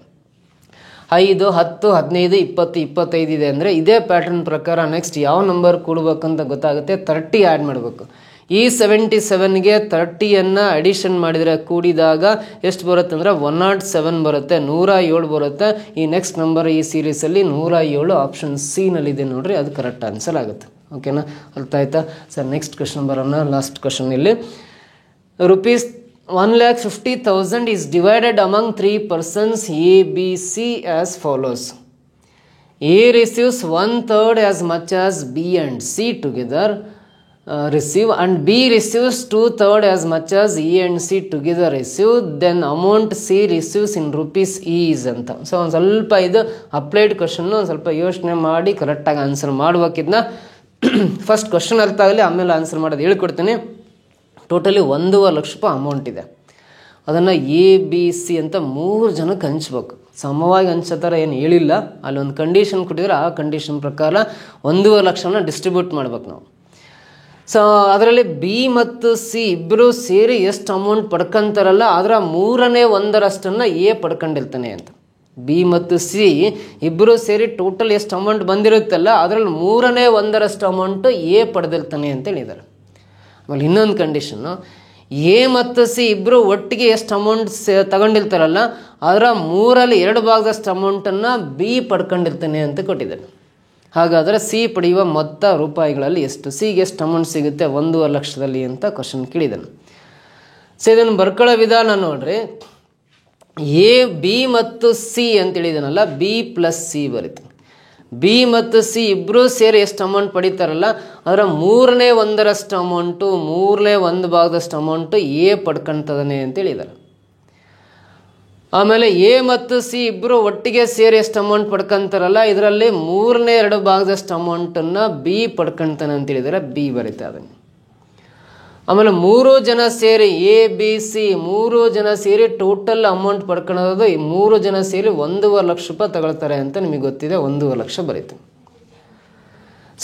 5, 10, 15, 20, 25 ಇದೆ ಅಂದರೆ ಇದೇ ಪ್ಯಾಟರ್ನ್ ಪ್ರಕಾರ ನೆಕ್ಸ್ಟ್ ಯಾವ ನಂಬರ್ ಕೂಡಬೇಕಂತ ಗೊತ್ತಾಗುತ್ತೆ. 30 ಆ್ಯಡ್ ಮಾಡಬೇಕು. ಈ 77ಗೆ 30ಯನ್ನು ಅಡಿಷನ್ ಮಾಡಿದರೆ ಕೂಡಿದಾಗ ಎಷ್ಟು ಬರುತ್ತೆ ಅಂದರೆ 107 ಬರುತ್ತೆ, 107 ಬರುತ್ತೆ. ಈ ನೆಕ್ಸ್ಟ್ ನಂಬರ್ ಈ ಸೀರೀಸಲ್ಲಿ 107 ಆಪ್ಷನ್ ಸಿ ನಲ್ಲಿದೆ ನೋಡ್ರಿ, ಅದು ಕರೆಕ್ಟ್ ಆನ್ಸರ್ ಆಗುತ್ತೆ. ಓಕೆನಾ, ಅರ್ಥ ಆಯ್ತಾ ಸರ್? ನೆಕ್ಸ್ಟ್ ಕ್ವಶನ್ ಬರೋಣ, ಲಾಸ್ಟ್ ಕ್ವಶನ್. ಇಲ್ಲಿ 1,50,000 is divided among 3 persons A, B, C as follows. A receives 1/3 as much as B and C together receive, and B receives 2/3 as much as E and C together receive. Then amount C receives in rupees is ಅಂತ. So ಒಂದು ಸ್ವಲ್ಪ ಇದು applied question ಒಂದು ಸ್ವಲ್ಪ ಯೋಚನೆ ಮಾಡಿ ಕರೆಕ್ಟಾಗಿ answer ಮಾಡ್ಬೇಕಿದ್ನ. First question ಅರ್ಥ ಆಗಲಿ, ಆಮೇಲೆ ಆನ್ಸರ್ ಮಾಡೋದು ಹೇಳ್ಕೊಡ್ತೀನಿ. ಟೋಟಲಿ 1.5 ಲಕ್ಷ ರೂಪಾಯಿ ಅಮೌಂಟ್ ಇದೆ. ಅದನ್ನು ಎ ಬಿ ಸಿ ಅಂತ 3 ಜನಕ್ಕೆ ಹಂಚ್ಬೇಕು. ಸಮವಾಗಿ ಹಂಚೋ ಥರ ಏನು ಹೇಳಿಲ್ಲ, ಅಲ್ಲೊಂದು ಕಂಡೀಷನ್ ಕೊಟ್ಟಿದ್ರೆ ಆ ಕಂಡೀಷನ್ ಪ್ರಕಾರ 1.5 ಲಕ್ಷನ ಡಿಸ್ಟ್ರಿಬ್ಯೂಟ್ ಮಾಡ್ಬೇಕು ನಾವು. ಸೊ ಅದರಲ್ಲಿ ಬಿ ಮತ್ತು ಸಿ ಇಬ್ಬರು ಸೇರಿ ಎಷ್ಟು ಅಮೌಂಟ್ ಪಡ್ಕೊಂತಾರಲ್ಲ ಅದರ 1/3 ಎ ಪಡ್ಕೊಂಡಿರ್ತಾನೆ ಅಂತ. ಬಿ ಮತ್ತು ಸಿ ಇಬ್ಬರು ಸೇರಿ ಟೋಟಲ್ ಎಷ್ಟು ಅಮೌಂಟ್ ಬಂದಿರುತ್ತಲ್ಲ ಅದರಲ್ಲಿ 1/3 ಅಮೌಂಟು ಎ ಪಡೆದಿರ್ತಾನೆ ಅಂತ ಹೇಳಿದ್ದಾರೆ. ಆಮೇಲೆ ಇನ್ನೊಂದು ಕಂಡೀಷನ್ನು, ಎ ಮತ್ತು ಸಿ ಇಬ್ಬರು ಒಟ್ಟಿಗೆ ಎಷ್ಟು ಅಮೌಂಟ್ ತಗೊಂಡಿರ್ತಾರಲ್ಲ ಅದರ 2/3 ಅಮೌಂಟನ್ನು ಬಿ ಪಡ್ಕೊಂಡಿರ್ತಾನೆ ಅಂತ ಕೊಟ್ಟಿದ್ದಾರೆ. ಹಾಗಾದರೆ ಸಿ ಪಡೆಯುವ ಮೊತ್ತ ರೂಪಾಯಿಗಳಲ್ಲಿ ಎಷ್ಟು, ಸಿಗೆ ಎಷ್ಟು ಅಮೌಂಟ್ ಸಿಗುತ್ತೆ 1.5 ಲಕ್ಷದಲ್ಲಿ ಅಂತ ಕ್ವಶನ್ ಕೇಳಿದ್ದಾನೆ. ಸೊ ಇದನ್ನು ಬರ್ಕೊಳ್ಳೋ ವಿಧಾನ ನೋಡ್ರಿ. ಎ ಬಿ ಮತ್ತು ಸಿ ಅಂತ ಹೇಳಿದಾನಲ್ಲ, ಬಿ ಪ್ಲಸ್ ಸಿ ಬರೀತೀನಿ. ಬಿ ಮತ್ತು ಸಿ ಇಬ್ಬರೂ ಸೇರಿ ಎಷ್ಟು ಅಮೌಂಟ್ ಪಡಿತಾರಲ್ಲ ಅದರ 1/3 ಅಮೌಂಟು 1/3 ಅಮೌಂಟು ಎ ಪಡ್ಕೊಳ್ತದಾನೆ ಅಂತ ಹೇಳಿದ್ದಾರೆ. ಆಮೇಲೆ ಎ ಮತ್ತು ಸಿ ಇಬ್ಬರು ಒಟ್ಟಿಗೆ ಸೇರಿ ಎಷ್ಟು ಅಮೌಂಟ್ ಪಡ್ಕೊಂತಾರಲ್ಲ ಇದರಲ್ಲಿ 2/3 ಅಮೌಂಟನ್ನು ಬಿ ಪಡ್ಕೊಳ್ತಾನೆ ಅಂತ ಹೇಳಿದರೆ ಬಿ ಬರೀತಾ ಅದನ್ನು. ಆಮೇಲೆ 3 ಜನ ಸೇರಿ ಎ ಬಿ ಸಿ 3 ಜನ ಸೇರಿ ಟೋಟಲ್ ಅಮೌಂಟ್ ಪಡ್ಕೊಳ್ಳೋದು, ಈ 3 ಜನ ಸೇರಿ 1.5 ಲಕ್ಷ ರೂಪಾಯಿ ತಗೊಳ್ತಾರೆ ಅಂತ ನಿಮಗೆ ಗೊತ್ತಿದೆ. 1.5 ಲಕ್ಷ ಬರೀತು.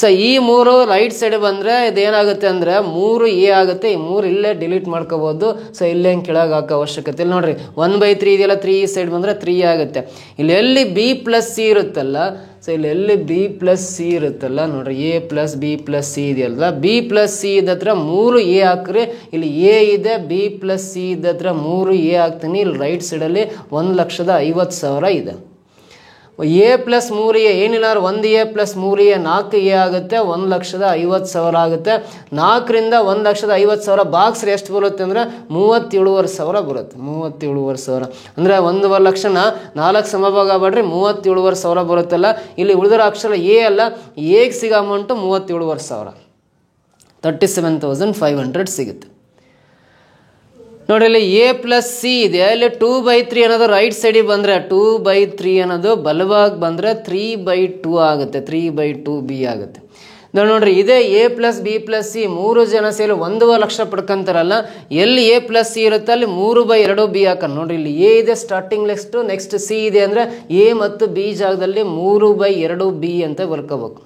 ಸೊ ಈ 3 ರೈಟ್ ಸೈಡ್ ಬಂದರೆ ಇದೇನಾಗುತ್ತೆ ಅಂದರೆ 3 ಎ ಆಗುತ್ತೆ. ಈ 3 ಇಲ್ಲೇ ಡಿಲೀಟ್ ಮಾಡ್ಕೋಬೋದು. ಸೊ ಇಲ್ಲೇ ಕೆಳಗೆ ಹಾಕೋ ಅವಶ್ಯಕತೆ ಇಲ್ಲ. ನೋಡಿರಿ 1/3 ಇದೆಯಲ್ಲ, 3 ಈ ಸೈಡ್ ಬಂದರೆ 3 ಆಗುತ್ತೆ. ಇಲ್ಲಿ ಎಲ್ಲಿ ಬಿ ಪ್ಲಸ್ ಸಿ ಇರುತ್ತಲ್ಲ, ಸೊ ಇಲ್ಲಿ ಎಲ್ಲಿ ಬಿ ಪ್ಲಸ್ ಸಿ ಇರುತ್ತಲ್ಲ ನೋಡ್ರಿ, A plus B plus C ಇದೆಯಲ್ಲ, ಬಿ ಪ್ಲಸ್ ಸಿ ಇದ್ದತ್ರ 3 ಎ ಹಾಕ್ರಿ. ಇಲ್ಲಿ ಎ ಇದೆ, ಬಿ ಪ್ಲಸ್ ಸಿ ಇದ್ದತ್ರ 3 ಎ ಹಾಕ್ತೀನಿ. ಇಲ್ಲಿ ರೈಟ್ ಸೈಡಲ್ಲಿ 1,50,000 ಇದೆ. ಎ ಪ್ಲಸ್ 3 ಎ ಏನಿಲ್ಲ, 1 ಎ ಪ್ಲಸ್ 3 ಎ 4 ಎ ಆಗುತ್ತೆ. 1,50,000 ಆಗುತ್ತೆ. 4ರಿಂದ 1,50,000 ಬಾಕ್ಸ್ ಎಷ್ಟು ಬರುತ್ತೆ ಅಂದರೆ 37,500 ಬರುತ್ತೆ. 37,500 ಅಂದರೆ 1.5 ಲಕ್ಷನ 4 ಸಮಭಾಗ ಮಾಡ್ರಿ 37,500 ಬರುತ್ತಲ್ಲ. ಇಲ್ಲಿ ಉಳಿದಿರೋ ಅಕ್ಷರ ಎ ಅಲ್ಲ, ಎಗೆ ಸಿಗೋ ಅಮೌಂಟು 37,500, 37,500 ಸಿಗುತ್ತೆ. ನೋಡಿ ಇಲ್ಲಿ ಎ ಪ್ಲಸ್ ಸಿ ಇದೆ. ಇಲ್ಲಿ 2/3 ಅನ್ನೋದು ರೈಟ್ ಸೈಡಿಗೆ ಬಂದರೆ 2/3 ಅನ್ನೋದು ಬಲವಾಗಿ ಬಂದರೆ 3/2 ಆಗುತ್ತೆ. 3/2 ಬಿ ಆಗುತ್ತೆ. ನೋಡ್ರಿ ಇದೇ A plus B plus C 3 ಜನ ಸೇರಿ 1.5 ಲಕ್ಷ ಪಡ್ಕೊಂತಾರಲ್ಲ, ಎಲ್ಲಿ ಎ ಪ್ಲಸ್ ಸಿ ಇರುತ್ತೆ ಅಲ್ಲಿ 3/2 ಬಿ ಹಾಕೋಣ. ನೋಡ್ರಿ ಇಲ್ಲಿ ಎ ಇದೆ ಸ್ಟಾರ್ಟಿಂಗ್, ನೆಕ್ಸ್ಟ್ ಸಿ ಇದೆ ಅಂದರೆ ಎ ಮತ್ತು ಬಿ ಜಾಗದಲ್ಲಿ 3/2 ಬಿ ಅಂತ ಬರ್ಕೋಬೇಕು.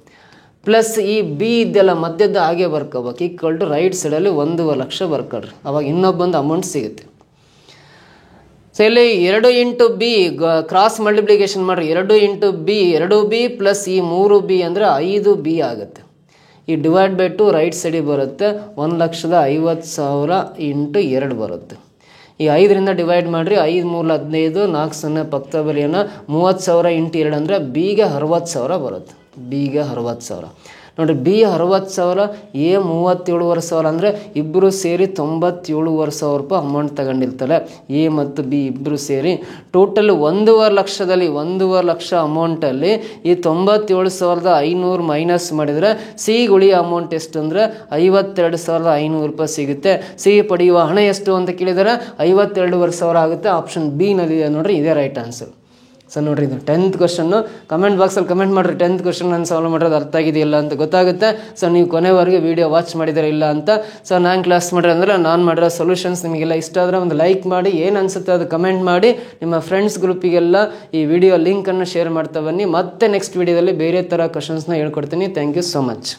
ಪ್ಲಸ್ ಈ ಬಿ ಇದೆಲ್ಲ ಮಧ್ಯದ ಹಾಗೆ ಬರ್ಕೋಬೇಕು. ಈಕ್ವಲ್ ಟು ರೈಟ್ ಸೈಡಲ್ಲಿ 1.5 ಲಕ್ಷ ಬರ್ಕೊಳ್ರಿ. ಅವಾಗ ಇನ್ನೊಬ್ಬೊಂದು ಅಮೌಂಟ್ ಸಿಗುತ್ತೆ. ಸೊ ಇಲ್ಲಿ 2 ಇಂಟು ಬಿ ಕ್ರಾಸ್ ಮಲ್ಟಿಪ್ಲಿಕೇಶನ್ ಮಾಡಿರಿ. 2 ಇಂಟು ಬಿ 2 ಬಿ ಪ್ಲಸ್ ಈ 3 ಬಿ ಅಂದರೆ 5 ಬಿ ಆಗುತ್ತೆ. ಈ ಡಿವೈಡ್ ಬೈ 2 ರೈಟ್ ಸೈಡಿಗೆ ಬರುತ್ತೆ. 1,50,000 ಇಂಟು 2 ಬರುತ್ತೆ. ಈ 5ರಿಂದ ಡಿವೈಡ್ ಮಾಡಿರಿ. 5 3 15, 4 0 ಪಕ್ಕ ಬರೆಯೋಣ. 30,000 ಇಂಟು 2 ಅಂದರೆ ಬಿಗೆ 60,000 ಬರುತ್ತೆ. ಬಿಗೆ 60,000 ನೋಡಿರಿ. ಬಿ 60,000, ಎ 37,500 ಅಂದರೆ ಇಬ್ಬರು ಸೇರಿ 97,500 ರೂಪಾಯಿ ಅಮೌಂಟ್ ತಗೊಂಡಿರ್ತಾರೆ. ಎ ಮತ್ತು ಬಿ ಇಬ್ಬರು ಸೇರಿ ಟೋಟಲ್ 1.5 ಲಕ್ಷದಲ್ಲಿ 1.5 ಲಕ್ಷ ಅಮೌಂಟಲ್ಲಿ ಈ 97,500 ಮೈನಸ್ ಮಾಡಿದರೆ ಸಿ ಉಳಿಯೋ ಅಮೌಂಟ್ ಎಷ್ಟು ಅಂದರೆ 52,500 ರೂಪಾಯಿ ಸಿಗುತ್ತೆ. ಸಿ ಪಡೆಯುವ ಹಣ ಎಷ್ಟು ಅಂತ ಕೇಳಿದರೆ 52,500 ಆಗುತ್ತೆ. ಆಪ್ಷನ್ ಬಿ ನಲ್ಲಿ ನೋಡ್ರಿ, ಇದೇ ರೈಟ್ ಆನ್ಸರ್. ಸೊ ನೋಡಿರಿ ಇದು 10th ಕ್ವಶನ್ನು. ಕಮೆಂಟ್ ಬಾಕ್ಸಲ್ಲಿ ಕಮೆಂಟ್ ಮಾಡಿರಿ 10th ಕ್ವಶನ್ ನಾನು ಸಾಲ್ವ್ ಮಾಡೋದು ಅರ್ಥ ಆಗಿದೆಯಲ್ಲ ಅಂತ ಗೊತ್ತಾಗುತ್ತೆ. ಸೊ ನೀವು ಕೊನೆವರೆಗೆ ವೀಡಿಯೋ ವಾಚ್ ಮಾಡಿದರೆ ಇಲ್ಲ ಅಂತ. ಸೊ ನಾನು ಕ್ಲಾಸ್ ಮಾಡಿದ್ರೆ ಅಂದರೆ ನಾನು ಮಾಡಿರೋ ಸೊಲ್ಯೂಷನ್ಸ್ ನಿಮಗೆಲ್ಲ ಇಷ್ಟ ಆದರೆ ಒಂದು ಲೈಕ್ ಮಾಡಿ, ಏನು ಅನಿಸುತ್ತೆ ಅದು ಕಮೆಂಟ್ ಮಾಡಿ, ನಿಮ್ಮ ಫ್ರೆಂಡ್ಸ್ ಗ್ರೂಪಿಗೆಲ್ಲ ಈ ವಿಡಿಯೋ ಲಿಂಕನ್ನು ಶೇರ್ ಮಾಡ್ತಾ ಬನ್ನಿ. ಮತ್ತೆ ನೆಕ್ಸ್ಟ್ ವೀಡಿಯೋದಲ್ಲಿ ಬೇರೆ ಥರ ಕ್ವಶನ್ಸ್ನ ಹೇಳ್ಕೊಡ್ತೀನಿ. Thank you so much.